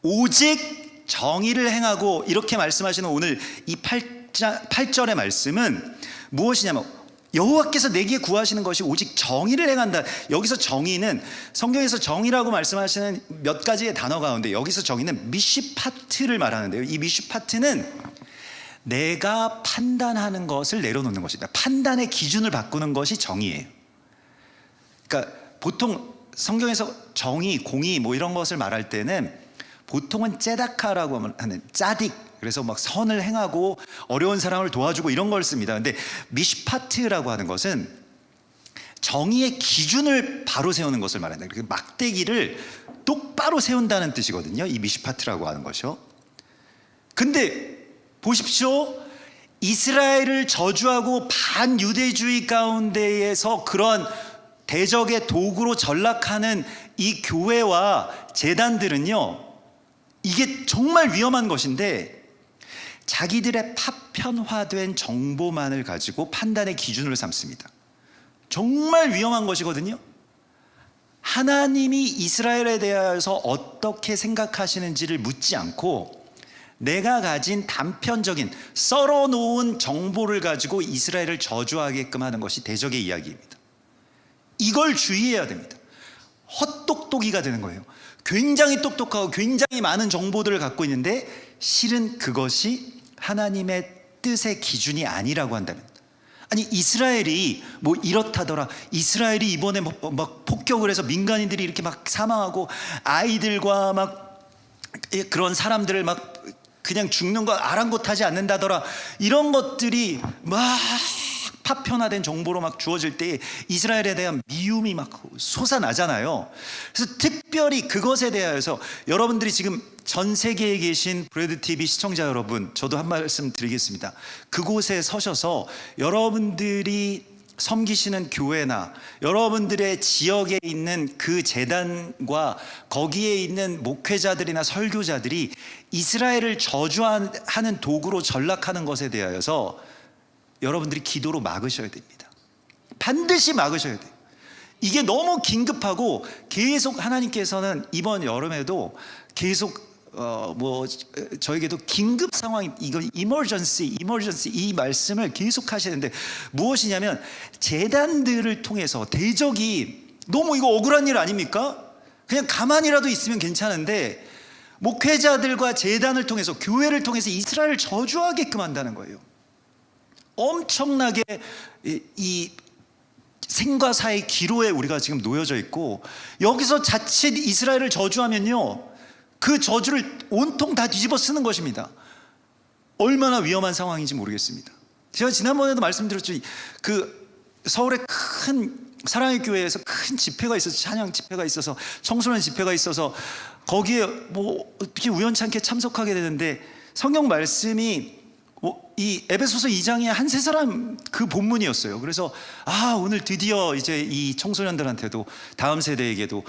오직 정의를 행하고, 이렇게 말씀하시는 오늘 이 8절의 말씀은 무엇이냐면 여호와께서 내게 구하시는 것이 오직 정의를 행한다. 여기서 정의는 성경에서 정의라고 말씀하시는 몇 가지의 단어 가운데 여기서 정의는 미시파트를 말하는데요. 이 미시파트는 내가 판단하는 것을 내려놓는 것이다. 판단의 기준을 바꾸는 것이 정의예요. 그러니까 보통 성경에서 정의, 공의 이런 것을 말할 때는 보통은 째다카라고 하는 짜딕, 그래서 막 선을 행하고 어려운 사람을 도와주고 이런 걸 씁니다. 근데 미시파트라고 하는 것은 정의의 기준을 바로 세우는 것을 말한다. 그 막대기를 똑바로 세운다는 뜻이거든요. 이 미시파트라고 하는 것이요. 근데 보십시오. 이스라엘을 저주하고 반유대주의 가운데에서 그런 대적의 도구로 전락하는 이 교회와 재단들은요, 이게 정말 위험한 것인데 자기들의 파편화된 정보만을 가지고 판단의 기준으로 삼습니다. 정말 위험한 것이거든요. 하나님이 이스라엘에 대해서 어떻게 생각하시는지를 묻지 않고 내가 가진 단편적인 썰어놓은 정보를 가지고 이스라엘을 저주하게끔 하는 것이 대적의 이야기입니다. 이걸 주의해야 됩니다. 헛똑똑이가 되는 거예요. 굉장히 똑똑하고 굉장히 많은 정보들을 갖고 있는데 실은 그것이 하나님의 뜻의 기준이 아니라고 한다면, 아니 이스라엘이 이렇다더라, 이스라엘이 이번에 막 폭격을 해서 민간인들이 이렇게 막 사망하고 아이들과 막 그런 사람들을 막 그냥 죽는 거 아랑곳하지 않는다더라, 이런 것들이 막 파편화된 정보로 막 주어질 때 이스라엘에 대한 미움이 막 솟아나잖아요. 그래서 특별히 그것에 대하여서 여러분들이 지금 전 세계에 계신 브레드 TV 시청자 여러분, 저도 한 말씀 드리겠습니다. 그곳에 서셔서 여러분들이 섬기시는 교회나 여러분들의 지역에 있는 그 재단과 거기에 있는 목회자들이나 설교자들이 이스라엘을 저주하는 도구로 전락하는 것에 대하여서 여러분들이 기도로 막으셔야 됩니다. 반드시 막으셔야 돼요. 이게 너무 긴급하고 계속 하나님께서는 이번 여름에도 계속 저에게도 긴급 상황, 이거 emergency 이 말씀을 계속 하시는데 무엇이냐면 재단들을 통해서 대적이 너무 이거 억울한 일 아닙니까? 그냥 가만히라도 있으면 괜찮은데 목회자들과 재단을 통해서 교회를 통해서 이스라엘을 저주하게끔 한다는 거예요. 엄청나게 이 생과 사의 기로에 우리가 지금 놓여져 있고, 여기서 자칫 이스라엘을 저주하면요 그 저주를 온통 다 뒤집어 쓰는 것입니다. 얼마나 위험한 상황인지 모르겠습니다. 제가 지난번에도 말씀드렸죠. 그 서울의 큰 사랑의 교회에서 큰 집회가 있어서, 찬양 집회가 있어서, 청소년 집회가 있어서 거기에 어떻게 우연찮게 참석하게 되는데 성경 말씀이 이 에베소서 2장의 한 세 사람 그 본문이었어요. 그래서 오늘 드디어 이제 이 청소년들한테도 다음 세대에게도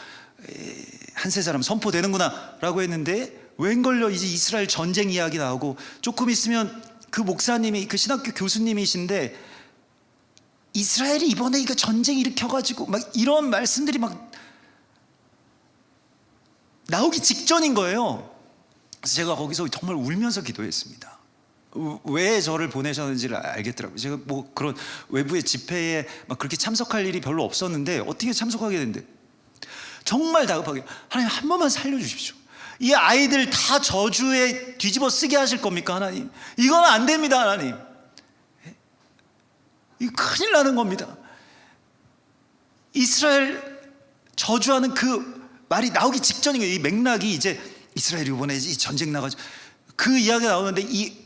한 세 사람 선포되는구나 라고 했는데 웬걸요 이제 이스라엘 전쟁 이야기 나오고, 조금 있으면 그 목사님이 그 신학교 교수님이신데 이스라엘이 이번에 이거 전쟁 일으켜가지고 막 이런 말씀들이 막 나오기 직전인 거예요. 그래서 제가 거기서 정말 울면서 기도했습니다. 왜 저를 보내셨는지를 알겠더라고요. 제가 뭐 그런 외부의 집회에 막 그렇게 참석할 일이 별로 없었는데 어떻게 참석하게 됐는데 정말 다급하게 하나님 한 번만 살려주십시오. 이 아이들 다 저주에 뒤집어 쓰게 하실 겁니까 하나님? 이건 안 됩니다 하나님. 이거 큰일 나는 겁니다. 이스라엘 저주하는 그 말이 나오기 직전인 거예요. 이 맥락이 이제 이스라엘이 이번에 이 전쟁 나가지고 그 이야기가 나오는데 이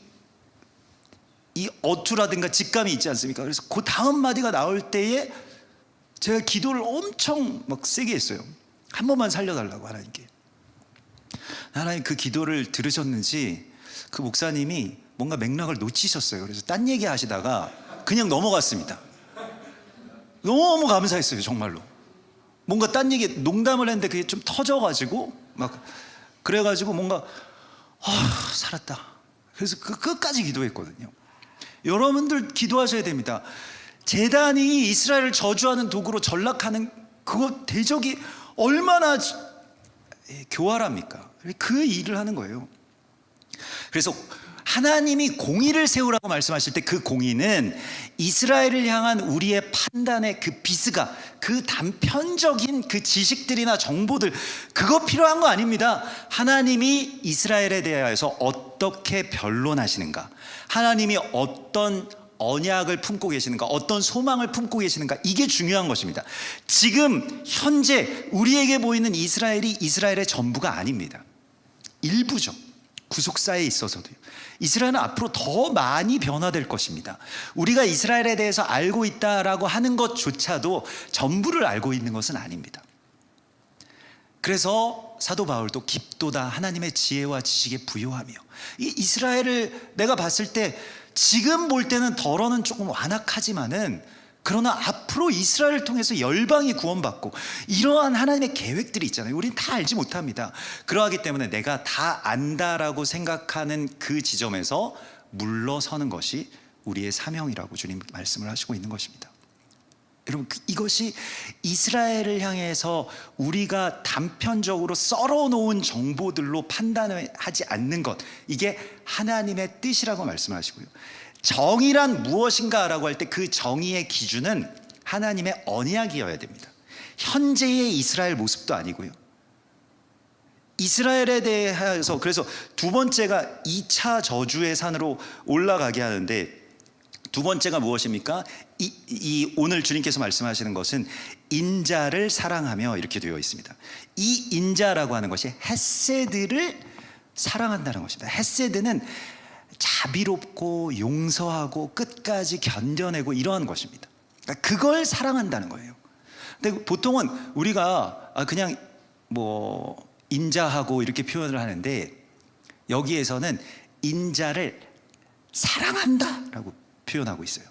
어투라든가 직감이 있지 않습니까? 그래서 그 다음 마디가 나올 때에 제가 기도를 엄청 막 세게 했어요. 한 번만 살려달라고 하나님께. 하나님 그 기도를 들으셨는지 그 목사님이 뭔가 맥락을 놓치셨어요. 그래서 딴 얘기 하시다가 그냥 넘어갔습니다. 너무 감사했어요 정말로. 뭔가 딴 얘기 농담을 했는데 그게 좀 터져가지고 막 그래가지고 뭔가 살았다. 그래서 그 끝까지 기도했거든요. 여러분들 기도하셔야 됩니다. 제단이 이스라엘을 저주하는 도구로 전락하는 그거 대적이 얼마나 교활합니까? 그 일을 하는 거예요. 그래서 하나님이 공의를 세우라고 말씀하실 때 그 공의는 이스라엘을 향한 우리의 판단의 그 비스가 그 단편적인 그 지식들이나 정보들 그거 필요한 거 아닙니다. 하나님이 이스라엘에 대하여서 어떻게 변론하시는가, 하나님이 어떤 언약을 품고 계시는가, 어떤 소망을 품고 계시는가, 이게 중요한 것입니다. 지금 현재 우리에게 보이는 이스라엘이 이스라엘의 전부가 아닙니다. 일부죠. 구속사에 있어서도요. 이스라엘은 앞으로 더 많이 변화될 것입니다. 우리가 이스라엘에 대해서 알고 있다라고 하는 것조차도 전부를 알고 있는 것은 아닙니다. 그래서 사도 바울도 깊도다 하나님의 지혜와 지식에 부요하며, 이 이스라엘을 내가 봤을 때 지금 볼 때는 덜어는 조금 완악하지만은 그러나 앞으로 이스라엘을 통해서 열방이 구원받고 이러한 하나님의 계획들이 있잖아요. 우리는 다 알지 못합니다. 그러하기 때문에 내가 다 안다라고 생각하는 그 지점에서 물러서는 것이 우리의 사명이라고 주님 말씀을 하시고 있는 것입니다. 여러분, 이것이 이스라엘을 향해서 우리가 단편적으로 썰어놓은 정보들로 판단하지 않는 것, 이게 하나님의 뜻이라고 말씀하시고요. 정의란 무엇인가 라고 할 때 그 정의의 기준은 하나님의 언약이어야 됩니다. 현재의 이스라엘 모습도 아니고요. 이스라엘에 대해서 그래서 두 번째가 2차 저주의 산으로 올라가게 하는데, 두 번째가 무엇입니까? 오늘 주님께서 말씀하시는 것은 인자를 사랑하며 이렇게 되어 있습니다. 이 인자라고 하는 것이 헤세드를 사랑한다는 것입니다. 헤세드는 자비롭고 용서하고 끝까지 견뎌내고 이러한 것입니다. 그러니까 그걸 사랑한다는 거예요. 근데 보통은 우리가 그냥 뭐 인자하고 이렇게 표현을 하는데, 여기에서는 인자를 사랑한다라고 표현하고 있어요.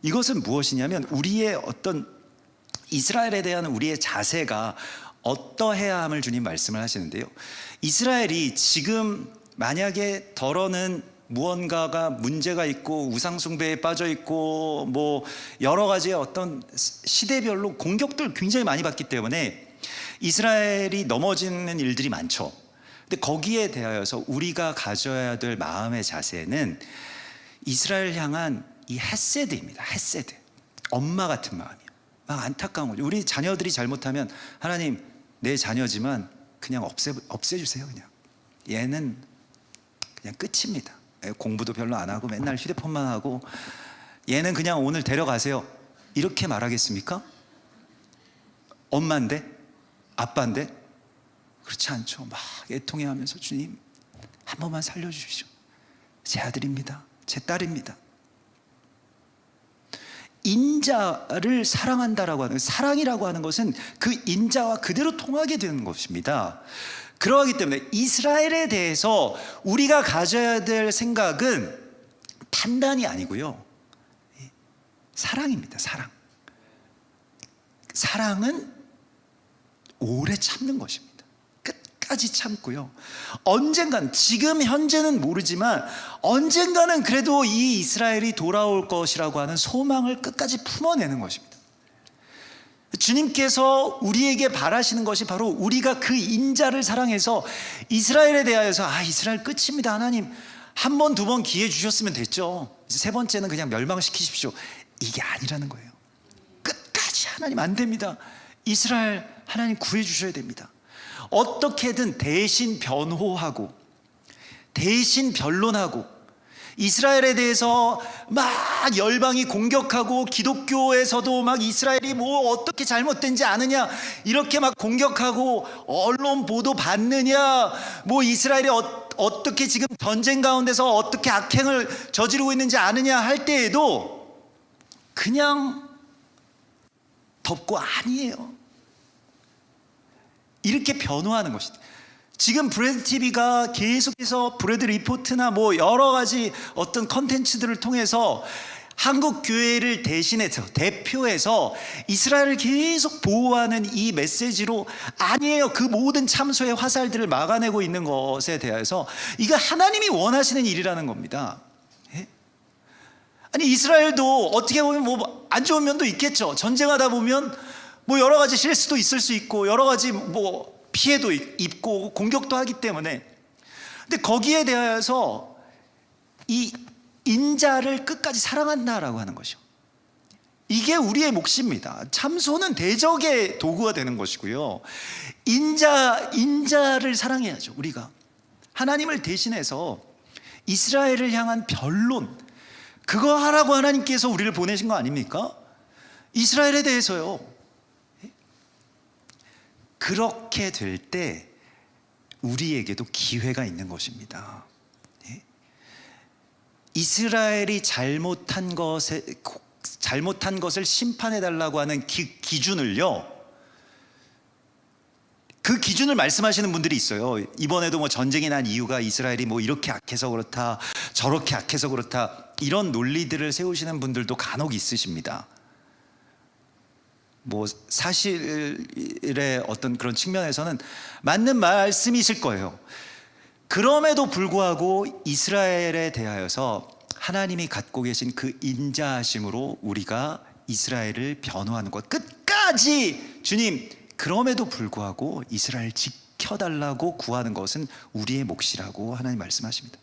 이것은 무엇이냐면 우리의 어떤 이스라엘에 대한 우리의 자세가 어떠해야 함을 주님 말씀을 하시는데요. 이스라엘이 지금 만약에 덜어는 무언가가 문제가 있고 우상숭배에 빠져 있고 뭐 여러 가지의 어떤 시대별로 공격들 굉장히 많이 받기 때문에 이스라엘이 넘어지는 일들이 많죠. 근데 거기에 대하여서 우리가 가져야 될 마음의 자세는 이스라엘 향한 이 헤세드입니다. 헤세드. 엄마 같은 마음이요. 막 안타까운 거죠. 우리 자녀들이 잘못하면 하나님, 내 자녀지만 그냥 없애주세요. 그냥 얘는 그냥 끝입니다. 공부도 별로 안 하고 맨날 휴대폰만 하고 얘는 그냥 오늘 데려가세요. 이렇게 말하겠습니까? 엄마인데? 아빠인데? 그렇지 않죠. 막 애통해하면서 주님 한 번만 살려주십시오. 제 아들입니다. 제 딸입니다. 인자를 사랑한다라고 하는, 사랑이라고 하는 것은 그 인자와 그대로 통하게 되는 것입니다. 그러하기 때문에 이스라엘에 대해서 우리가 가져야 될 생각은 판단이 아니고요, 사랑입니다. 사랑은 오래 참는 것입니다. 끝까지 참고요. 언젠가는, 지금 현재는 모르지만 언젠가는 그래도 이 이스라엘이 돌아올 것이라고 하는 소망을 끝까지 품어내는 것입니다. 주님께서 우리에게 바라시는 것이 바로 우리가 그 인자를 사랑해서 이스라엘에 대하여서 이스라엘 끝입니다 하나님, 한 번, 두 번 기회 주셨으면 됐죠. 이제 세 번째는 그냥 멸망시키십시오. 이게 아니라는 거예요. 끝까지 하나님 안 됩니다. 이스라엘 하나님 구해 주셔야 됩니다. 어떻게든 대신 변호하고 대신 변론하고 이스라엘에 대해서 막 열방이 공격하고 기독교에서도 막 이스라엘이 뭐 어떻게 잘못된지 아느냐 이렇게 막 공격하고 언론 보도 받느냐 뭐 이스라엘이 어떻게 지금 전쟁 가운데서 어떻게 악행을 저지르고 있는지 아느냐 할 때에도 그냥 덮고 아니에요. 이렇게 변호하는 것이다. 지금 브레드 TV가 계속해서 브레드 리포트나 뭐 여러 가지 어떤 컨텐츠들을 통해서 한국 교회를 대신해서 대표해서 이스라엘을 계속 보호하는 이 메시지로 아니에요. 그 모든 참소의 화살들을 막아내고 있는 것에 대해서 이거 하나님이 원하시는 일이라는 겁니다. 예? 아니 이스라엘도 어떻게 보면 뭐 안 좋은 면도 있겠죠. 전쟁하다 보면 뭐 여러 가지 실수도 있을 수 있고 여러 가지 뭐 피해도 입고 공격도 하기 때문에 근데 거기에 대해서 이 인자를 끝까지 사랑한다라고 하는 것이요. 이게 우리의 몫입니다. 참소는 대적의 도구가 되는 것이고요. 인자를 사랑해야죠. 우리가 하나님을 대신해서 이스라엘을 향한 변론 그거 하라고 하나님께서 우리를 보내신 거 아닙니까? 이스라엘에 대해서요. 그렇게 될 때 우리에게도 기회가 있는 것입니다. 이스라엘이 잘못한 것을 심판해달라고 하는 기준을요. 그 기준을 말씀하시는 분들이 있어요. 이번에도 뭐 전쟁이 난 이유가 이스라엘이 뭐 이렇게 악해서 그렇다, 저렇게 악해서 그렇다 이런 논리들을 세우시는 분들도 간혹 있으십니다. 뭐 사실의 어떤 그런 측면에서는 맞는 말씀이실 거예요. 그럼에도 불구하고 이스라엘에 대하여서 하나님이 갖고 계신 그 인자하심으로 우리가 이스라엘을 변호하는 것 끝까지 주님 그럼에도 불구하고 이스라엘 지켜달라고 구하는 것은 우리의 몫이라고 하나님 말씀하십니다.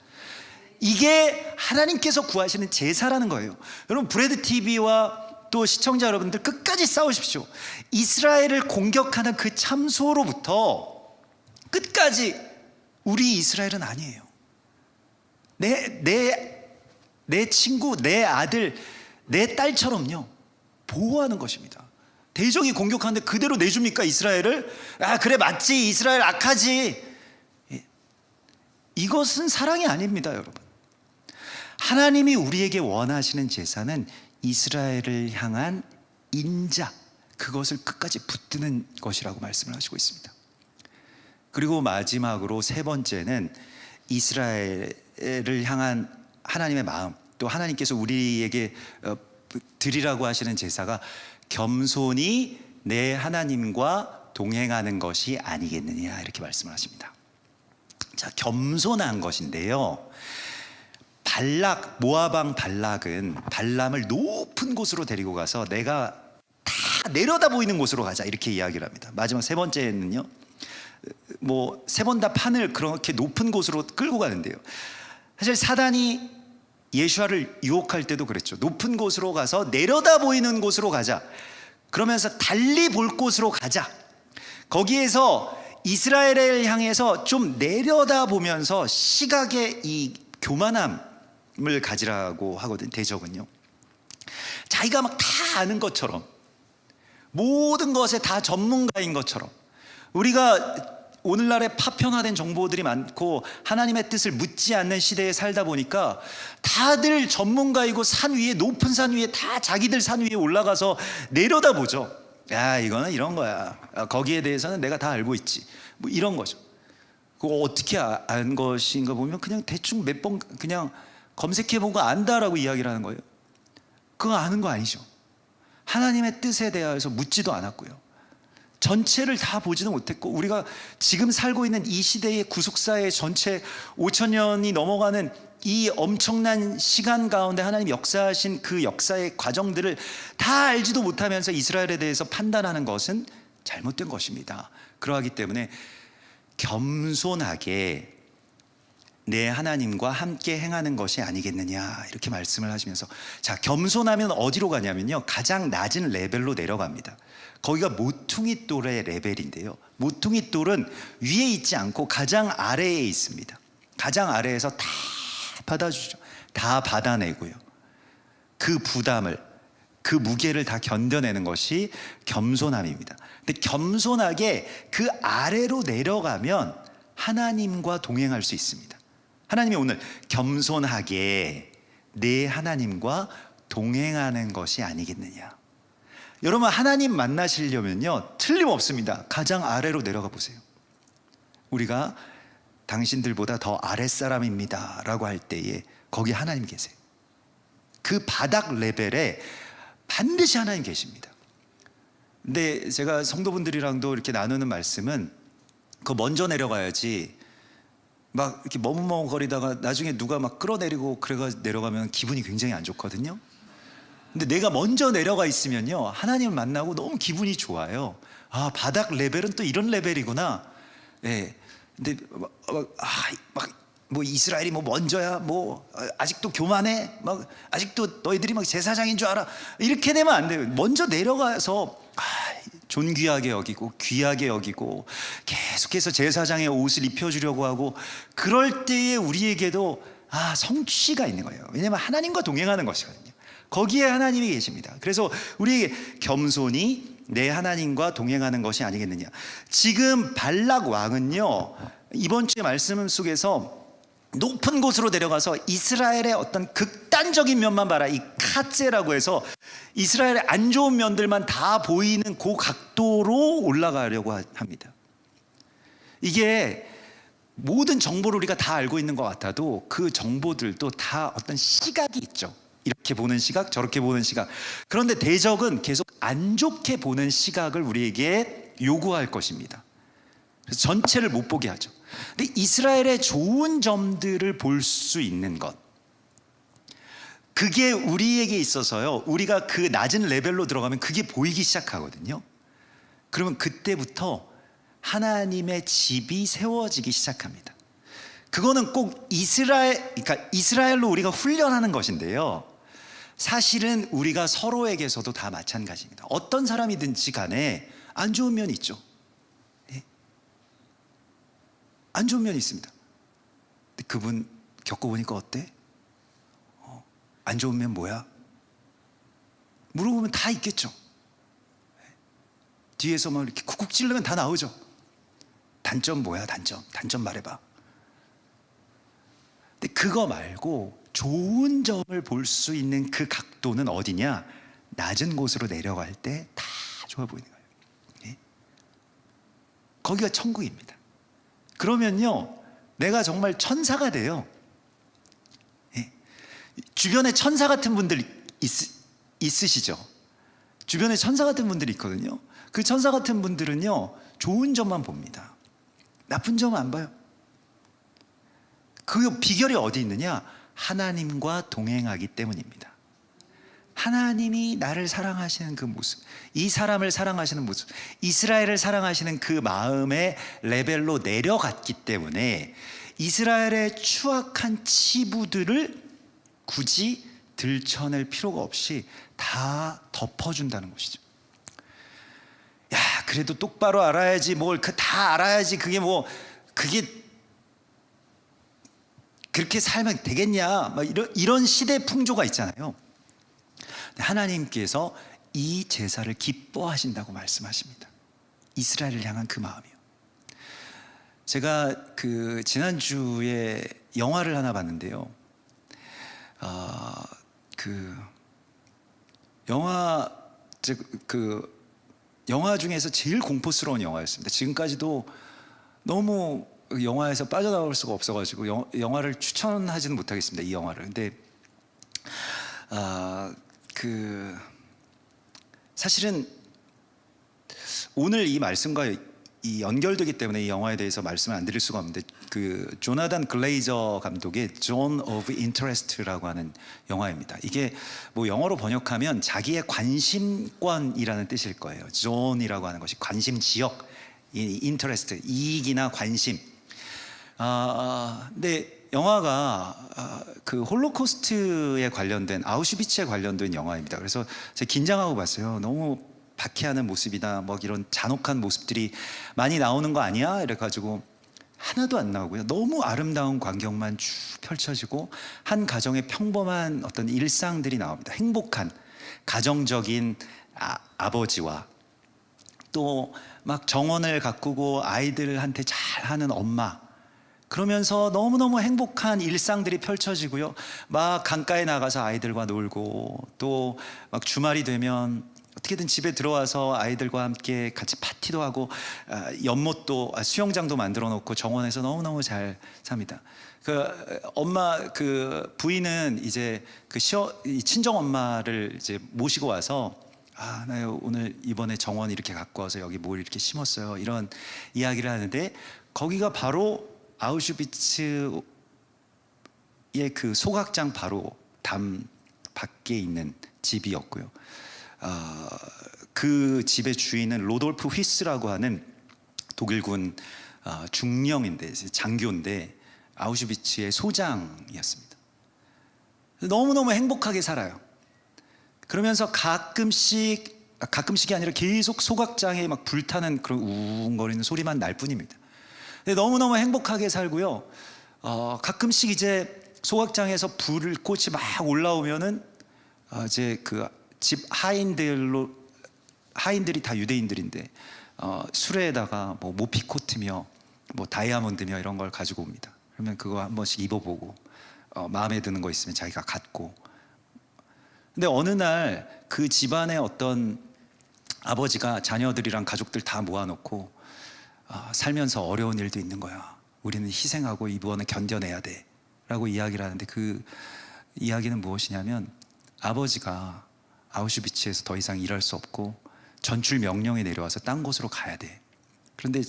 이게 하나님께서 구하시는 제사라는 거예요. 여러분 브레드 TV와 또 시청자 여러분들 끝까지 싸우십시오. 이스라엘을 공격하는 그 참소로부터 끝까지 우리 이스라엘은 아니에요. 내 친구, 내 아들, 내 딸처럼요 보호하는 것입니다. 대적이 공격하는데 그대로 내줍니까 이스라엘을? 아 그래 맞지 이스라엘 악하지. 이것은 사랑이 아닙니다 여러분. 하나님이 우리에게 원하시는 제사는 이스라엘을 향한 인자 그것을 끝까지 붙드는 것이라고 말씀을 하시고 있습니다. 그리고 마지막으로 세 번째는 이스라엘을 향한 하나님의 마음 또 하나님께서 우리에게 드리라고 하시는 제사가 겸손히 내 하나님과 동행하는 것이 아니겠느냐 이렇게 말씀을 하십니다. 자, 겸손한 것인데요. 모압 왕 발락은 발람을 높은 곳으로 데리고 가서 내가 다 내려다 보이는 곳으로 가자 이렇게 이야기를 합니다. 마지막 세 번째는요. 뭐 세 번 다 판을 그렇게 높은 곳으로 끌고 가는데요. 사실 사단이 예수와를 유혹할 때도 그랬죠. 높은 곳으로 가서 내려다 보이는 곳으로 가자. 그러면서 달리 볼 곳으로 가자. 거기에서 이스라엘을 향해서 좀 내려다 보면서 시각의 이 교만함을 가지라고 하거든. 대적은요. 자기가 막 다 아는 것처럼 모든 것에 다 전문가인 것처럼 우리가 오늘날에 파편화된 정보들이 많고 하나님의 뜻을 묻지 않는 시대에 살다 보니까 다들 전문가이고 산 위에 높은 산 위에 다 자기들 산 위에 올라가서 내려다보죠. 야 이거는 이런 거야. 거기에 대해서는 내가 다 알고 있지. 뭐 이런 거죠. 그거 어떻게 안 것인가 보면 그냥 대충 몇 번 그냥 검색해보고 안다라고 이야기를 하는 거예요. 그거 아는 거 아니죠. 하나님의 뜻에 대하여서 묻지도 않았고요. 전체를 다 보지도 못했고 우리가 지금 살고 있는 이 시대의 구속사의 전체 5,000년이 넘어가는 이 엄청난 시간 가운데 하나님 역사하신 그 역사의 과정들을 다 알지도 못하면서 이스라엘에 대해서 판단하는 것은 잘못된 것입니다. 그러하기 때문에 겸손하게 내 하나님과 함께 행하는 것이 아니겠느냐 이렇게 말씀을 하시면서, 자, 겸손하면 어디로 가냐면요, 가장 낮은 레벨로 내려갑니다. 거기가 모퉁이 돌의 레벨인데요, 모퉁이 돌은 위에 있지 않고 가장 아래에 있습니다. 가장 아래에서 다 받아주죠. 다 받아내고요, 그 부담을, 그 무게를 다 견뎌내는 것이 겸손함입니다. 근데 겸손하게 그 아래로 내려가면 하나님과 동행할 수 있습니다. 하나님이 오늘 겸손하게 내 하나님과 동행하는 것이 아니겠느냐. 여러분, 하나님 만나시려면요, 틀림없습니다. 가장 아래로 내려가 보세요. 우리가 당신들보다 더 아랫사람입니다 라고 할 때에 거기 하나님 계세요. 그 바닥 레벨에 반드시 하나님 계십니다. 근데 제가 성도분들이랑도 이렇게 나누는 말씀은, 그거 먼저 내려가야지 막 이렇게 머뭇머뭇거리다가 나중에 누가 막 끌어내리고 그래가 내려가면 기분이 굉장히 안 좋거든요. 근데 내가 먼저 내려가 있으면요, 하나님을 만나고 너무 기분이 좋아요. 아, 바닥 레벨은 또 이런 레벨이구나. 예. 근데 뭐 이스라엘이 뭐 먼저야, 뭐 아직도 교만해, 막 아직도 너희들이 막 제사장인 줄 알아, 이렇게 되면 안 돼요. 먼저 내려가서 존귀하게 여기고 귀하게 여기고 계속해서 제사장의 옷을 입혀주려고 하고, 그럴 때에 우리에게도 성취가 있는 거예요. 왜냐하면 하나님과 동행하는 것이거든요. 거기에 하나님이 계십니다. 그래서 우리에게 겸손히 내 하나님과 동행하는 것이 아니겠느냐. 지금 발락 왕은요, 이번 주의 말씀 속에서 높은 곳으로 내려가서 이스라엘의 어떤 극단적인 면만 봐라, 이 카제라고 해서 이스라엘의 안 좋은 면들만 다 보이는 그 각도로 올라가려고 합니다. 이게 모든 정보를 우리가 다 알고 있는 것 같아도 그 정보들도 다 어떤 시각이 있죠. 이렇게 보는 시각, 저렇게 보는 시각. 그런데 대적은 계속 안 좋게 보는 시각을 우리에게 요구할 것입니다. 그래서 전체를 못 보게 하죠. 근데 이스라엘의 좋은 점들을 볼 수 있는 것, 그게 우리에게 있어서요, 우리가 그 낮은 레벨로 들어가면 그게 보이기 시작하거든요. 그러면 그때부터 하나님의 집이 세워지기 시작합니다. 그거는 꼭 그러니까 이스라엘로 우리가 훈련하는 것인데요, 사실은 우리가 서로에게서도 다 마찬가지입니다. 어떤 사람이든지 간에 안 좋은 면이 있죠. 안 좋은 면이 있습니다. 근데 그분 겪어보니까 어때? 안 좋은 면 뭐야? 물어보면 다 있겠죠. 뒤에서 막 이렇게 쿡쿡 찌르면 다 나오죠. 단점 뭐야? 단점 말해봐. 근데 그거 말고 좋은 점을 볼 수 있는 그 각도는 어디냐? 낮은 곳으로 내려갈 때 다 좋아 보이는 거예요. 거기가 천국입니다. 그러면요, 내가 정말 천사가 돼요. 주변에 천사 같은 분들 있으시죠? 주변에 천사 같은 분들이 있거든요. 그 천사 같은 분들은요, 좋은 점만 봅니다. 나쁜 점은 안 봐요. 그 비결이 어디 있느냐? 하나님과 동행하기 때문입니다. 하나님이 나를 사랑하시는 그 모습, 이 사람을 사랑하시는 모습, 이스라엘을 사랑하시는 그 마음의 레벨로 내려갔기 때문에 이스라엘의 추악한 치부들을 굳이 들춰낼 필요가 없이 다 덮어준다는 것이죠. 야, 그래도 똑바로 알아야지, 뭘 다 알아야지, 그게 그렇게 살면 되겠냐, 막 이런 시대 풍조가 있잖아요. 하나님께서 이 제사를 기뻐하신다고 말씀하십니다. 이스라엘을 향한 그 마음이요. 제가 지난주에 영화를 하나 봤는데요, 영화 중에서 제일 공포스러운 영화였습니다. 지금까지도 너무 영화에서 빠져나올 수가 없어가지고 영화를 추천하지는 못하겠습니다, 이 영화를. 근데 사실은 오늘 이 말씀과 이 연결되기 때문에 이 영화에 대해서 말씀을 안 드릴 수가 없는데, 조나단 글레이저 감독의 존 오브 인터레스트라고 하는 영화입니다. 이게 뭐 영어로 번역하면 자기의 관심권이라는 뜻일 거예요. 존이라고 하는 것이 관심 지역, 인터레스트, 이익이나 관심. 근데 영화가 그 홀로코스트에 관련된 아우슈비츠에 관련된 영화입니다. 그래서 제가 긴장하고 봤어요. 너무 박해하는 모습이나 뭐 이런 잔혹한 모습들이 많이 나오는 거 아니야? 이래가지고 하나도 안 나오고요. 너무 아름다운 광경만 쭉 펼쳐지고 한 가정의 평범한 어떤 일상들이 나옵니다. 행복한 가정적인 아버지와 또 막 정원을 가꾸고 아이들한테 잘하는 엄마, 그러면서 너무너무 행복한 일상들이 펼쳐지고요. 막 강가에 나가서 아이들과 놀고 또 막 주말이 되면 어떻게든 집에 들어와서 아이들과 함께 같이 파티도 하고 연못도 수영장도 만들어 놓고 정원에서 너무너무 잘 삽니다. 그 엄마 그 부인은 이제 그 친정 엄마를 이제 모시고 와서 나 오늘 이번에 정원 이렇게 갖고 와서 여기 뭘 이렇게 심었어요. 이런 이야기를 하는데 거기가 바로 아우슈비츠의 그 소각장 바로 담 밖에 있는 집이었고요. 그 집의 주인은 로돌프 휘스라고 하는 독일군 중령인데 장교인데 아우슈비츠의 소장이었습니다. 너무너무 행복하게 살아요. 그러면서 가끔씩이 아니라 계속 소각장에 막 불타는 그런 우웅거리는 소리만 날 뿐입니다. 근데 너무너무 행복하게 살고요. 가끔씩 이제 소각장에서 불꽃이 막 올라오면은 이제 그 집 하인들이 다 유대인들인데 수레에다가 뭐 모피코트며 뭐 다이아몬드며 이런 걸 가지고 옵니다. 그러면 그거 한 번씩 입어보고 마음에 드는 거 있으면 자기가 갖고. 근데 어느 날 그 집안의 어떤 아버지가 자녀들이랑 가족들 다 모아놓고 살면서 어려운 일도 있는 거야. 우리는 희생하고 이번에 견뎌내야 돼 라고 이야기를 하는데 그 이야기는 무엇이냐면 아버지가 아우슈비츠에서 더 이상 일할 수 없고 전출 명령이 내려와서 딴 곳으로 가야 돼. 그런데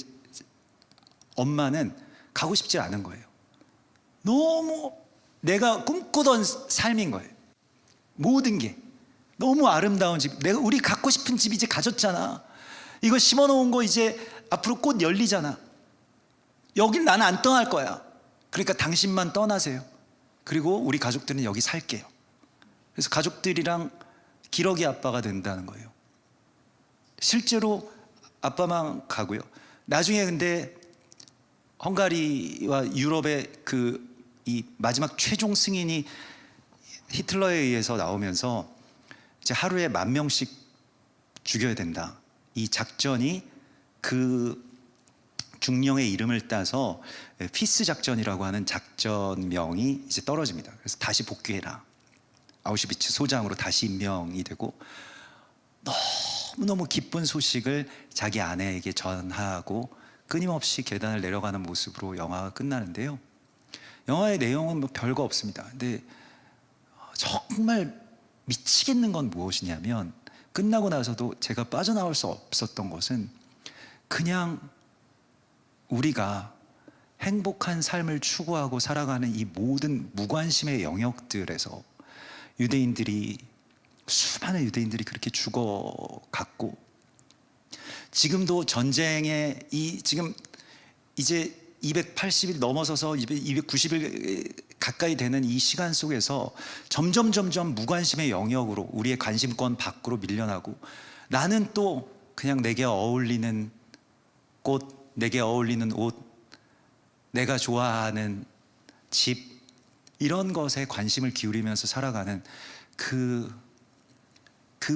엄마는 가고 싶지 않은 거예요. 너무 내가 꿈꾸던 삶인 거예요. 모든 게 너무 아름다운 집, 우리 갖고 싶은 집 이제 가졌잖아. 이거 심어놓은 거 이제 앞으로 꽃 열리잖아. 여긴 나는 안 떠날 거야. 그러니까 당신만 떠나세요. 그리고 우리 가족들은 여기 살게요. 그래서 가족들이랑 기러기 아빠가 된다는 거예요. 실제로 아빠만 가고요. 나중에 근데 헝가리와 유럽의 이 마지막 최종 승인이 히틀러에 의해서 나오면서 이제 하루에 10,000명씩 죽여야 된다. 이 작전이 그 중령의 이름을 따서 피스 작전이라고 하는 작전명이 이제 떨어집니다. 그래서 다시 복귀해라. 아우슈비츠 소장으로 다시 임명이 되고 너무너무 기쁜 소식을 자기 아내에게 전하고 끊임없이 계단을 내려가는 모습으로 영화가 끝나는데요. 영화의 내용은 뭐 별거 없습니다. 근데 정말 미치겠는 건 무엇이냐면 끝나고 나서도 제가 빠져나올 수 없었던 것은 그냥 우리가 행복한 삶을 추구하고 살아가는 이 모든 무관심의 영역들에서 수많은 유대인들이 그렇게 죽어갔고 지금도 전쟁에 지금 이제 280일 넘어서서 290일 가까이 되는 이 시간 속에서 점점 무관심의 영역으로 우리의 관심권 밖으로 밀려나고 나는 또 그냥 내게 어울리는 꽃, 내게 어울리는 옷, 내가 좋아하는 집 이런 것에 관심을 기울이면서 살아가는 그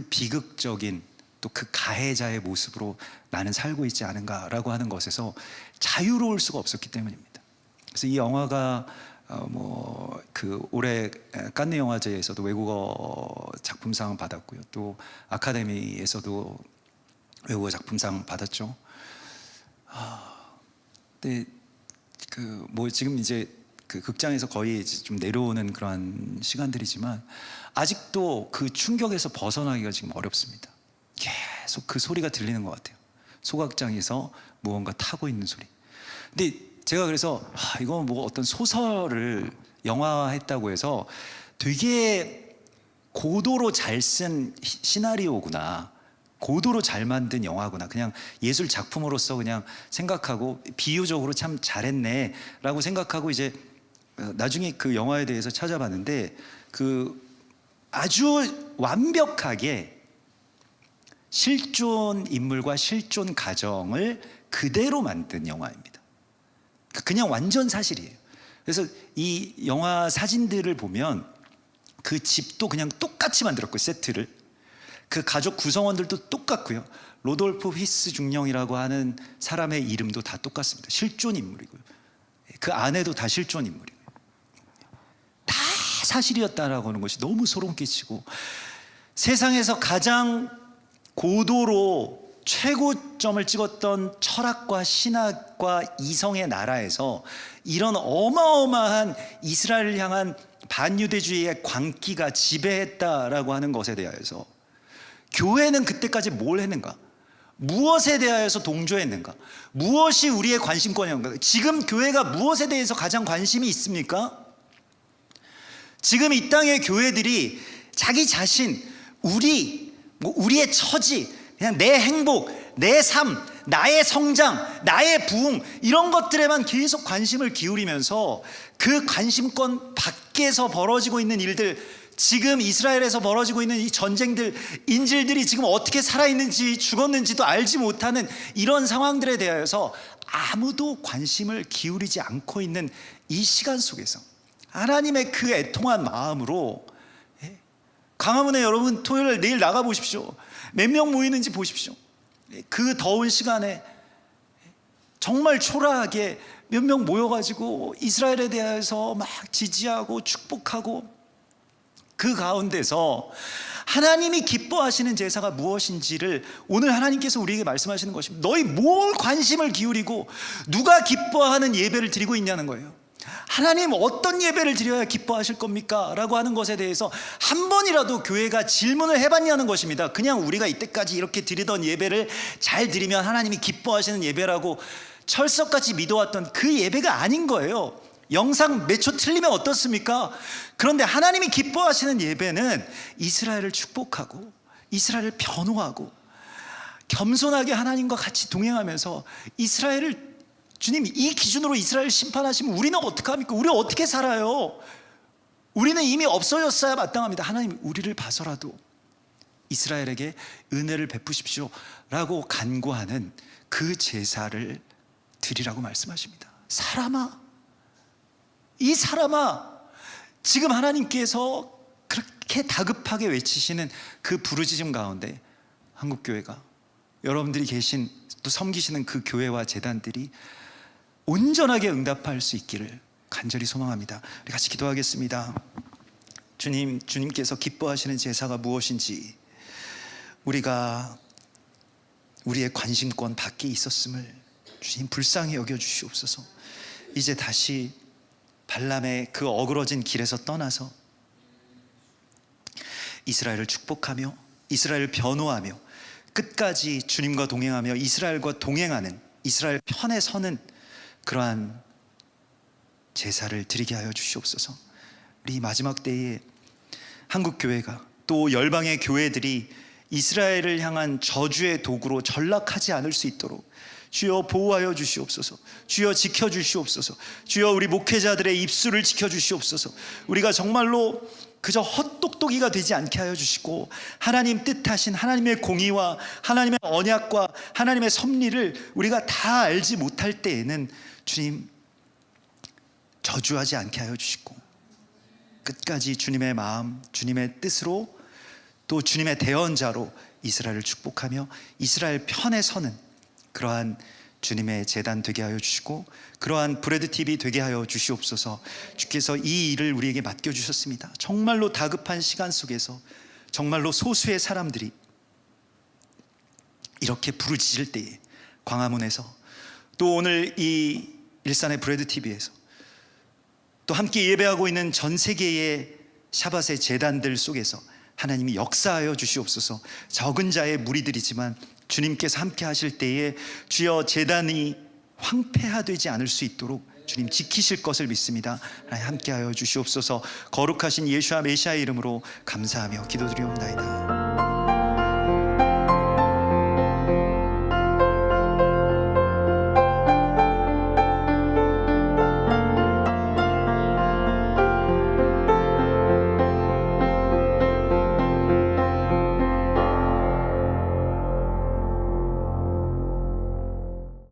비극적인 또 그 가해자의 모습으로 나는 살고 있지 않은가라고 하는 것에서 자유로울 수가 없었기 때문입니다. 그래서 이 영화가 올해 칸느 영화제에서도 외국어 작품상 받았고요. 또 아카데미에서도 외국어 작품상 받았죠. 근데 지금 이제 그 극장에서 거의 좀 내려오는 그런 시간들이지만 아직도 그 충격에서 벗어나기가 지금 어렵습니다. 계속 그 소리가 들리는 것 같아요. 소각장에서 무언가 타고 있는 소리. 근데 제가 그래서 이거 뭐 어떤 소설을 영화화했다고 해서 되게 고도로 잘 쓴 시나리오구나, 고도로 잘 만든 영화구나, 그냥 예술 작품으로서 그냥 생각하고 비유적으로 참 잘했네 라고 생각하고 이제 나중에 그 영화에 대해서 찾아봤는데 그 아주 완벽하게 실존 인물과 실존 가정을 그대로 만든 영화입니다. 그냥 완전 사실이에요. 그래서 이 영화 사진들을 보면 그 집도 그냥 똑같이 만들었고요. 세트를. 그 가족 구성원들도 똑같고요. 로돌프 히스 중령이라고 하는 사람의 이름도 다 똑같습니다. 실존 인물이고요. 그 아내도 다 실존 인물이고요. 다 사실이었다라고 하는 것이 너무 소름 끼치고, 세상에서 가장 고도로 최고점을 찍었던 철학과 신학과 이성의 나라에서 이런 어마어마한 이스라엘을 향한 반유대주의의 광기가 지배했다라고 하는 것에 대하여서 교회는 그때까지 뭘 했는가? 무엇에 대하여서 동조했는가? 무엇이 우리의 관심권이었는가? 지금 교회가 무엇에 대해서 가장 관심이 있습니까? 지금 이 땅의 교회들이 자기 자신, 우리의 처지, 그냥 내 행복, 내 삶, 나의 성장, 나의 부흥, 이런 것들에만 계속 관심을 기울이면서 그 관심권 밖에서 벌어지고 있는 일들, 지금 이스라엘에서 벌어지고 있는 이 전쟁들, 인질들이 지금 어떻게 살아있는지 죽었는지도 알지 못하는 이런 상황들에 대하여서 아무도 관심을 기울이지 않고 있는 이 시간 속에서 하나님의 그 애통한 마음으로, 광화문에 여러분 토요일 내일 나가보십시오. 몇 명 모이는지 보십시오. 그 더운 시간에 정말 초라하게 몇 명 모여가지고 이스라엘에 대해서 막 지지하고 축복하고, 그 가운데서 하나님이 기뻐하시는 제사가 무엇인지를 오늘 하나님께서 우리에게 말씀하시는 것입니다. 너희 뭘 관심을 기울이고 누가 기뻐하는 예배를 드리고 있냐는 거예요. 하나님 어떤 예배를 드려야 기뻐하실 겁니까? 라고 하는 것에 대해서 한 번이라도 교회가 질문을 해봤냐는 것입니다. 그냥 우리가 이때까지 이렇게 드리던 예배를 잘 드리면 하나님이 기뻐하시는 예배라고 철석같이 믿어왔던 그 예배가 아닌 거예요. 영상 몇 초 틀리면 어떻습니까? 그런데 하나님이 기뻐하시는 예배는 이스라엘을 축복하고 이스라엘을 변호하고 겸손하게 하나님과 같이 동행하면서 이스라엘을, 주님 이 기준으로 이스라엘 심판하시면 우리는 어떡합니까? 우리 어떻게 살아요? 우리는 이미 없어졌어야 마땅합니다. 하나님 우리를 봐서라도 이스라엘에게 은혜를 베푸십시오 라고 간구하는 그 제사를 드리라고 말씀하십니다. 이 사람아, 지금 하나님께서 그렇게 다급하게 외치시는 그 부르짖음 가운데 한국교회가, 여러분들이 계신 또 섬기시는 그 교회와 재단들이 온전하게 응답할 수 있기를 간절히 소망합니다. 우리 같이 기도하겠습니다. 주님께서 기뻐하시는 제사가 무엇인지, 우리가 우리의 관심권 밖에 있었음을 주님 불쌍히 여겨주시옵소서. 이제 다시 발람의 그 어그러진 길에서 떠나서 이스라엘을 축복하며 이스라엘을 변호하며 끝까지 주님과 동행하며 이스라엘과 동행하는, 이스라엘 편에 서는 그러한 제사를 드리게 하여 주시옵소서. 우리 마지막 때에 한국교회가 또 열방의 교회들이 이스라엘을 향한 저주의 도구로 전락하지 않을 수 있도록 주여 보호하여 주시옵소서. 주여 지켜주시옵소서. 주여 우리 목회자들의 입술을 지켜주시옵소서. 우리가 정말로 그저 헛똑똑이가 되지 않게 하여 주시고, 하나님 뜻하신 하나님의 공의와 하나님의 언약과 하나님의 섭리를 우리가 다 알지 못할 때에는 주님 저주하지 않게 하여 주시고, 끝까지 주님의 마음, 주님의 뜻으로 또 주님의 대언자로 이스라엘을 축복하며 이스라엘 편에 서는 그러한 주님의 제단 되게 하여 주시고, 그러한 브레드 TV 되게 하여 주시옵소서. 주께서 이 일을 우리에게 맡겨주셨습니다. 정말로 다급한 시간 속에서 정말로 소수의 사람들이 이렇게 부르짖을 때에 광화문에서, 또 오늘 이 일산의 브레드 TV에서, 또 함께 예배하고 있는 전 세계의 샤밧의 제단들 속에서 하나님이 역사하여 주시옵소서. 적은 자의 무리들이지만 주님께서 함께 하실 때에 주여 제단이 황폐화되지 않을 수 있도록 주님 지키실 것을 믿습니다. 하나님 함께하여 주시옵소서. 거룩하신 예수와 메시아의 이름으로 감사하며 기도드리옵나이다.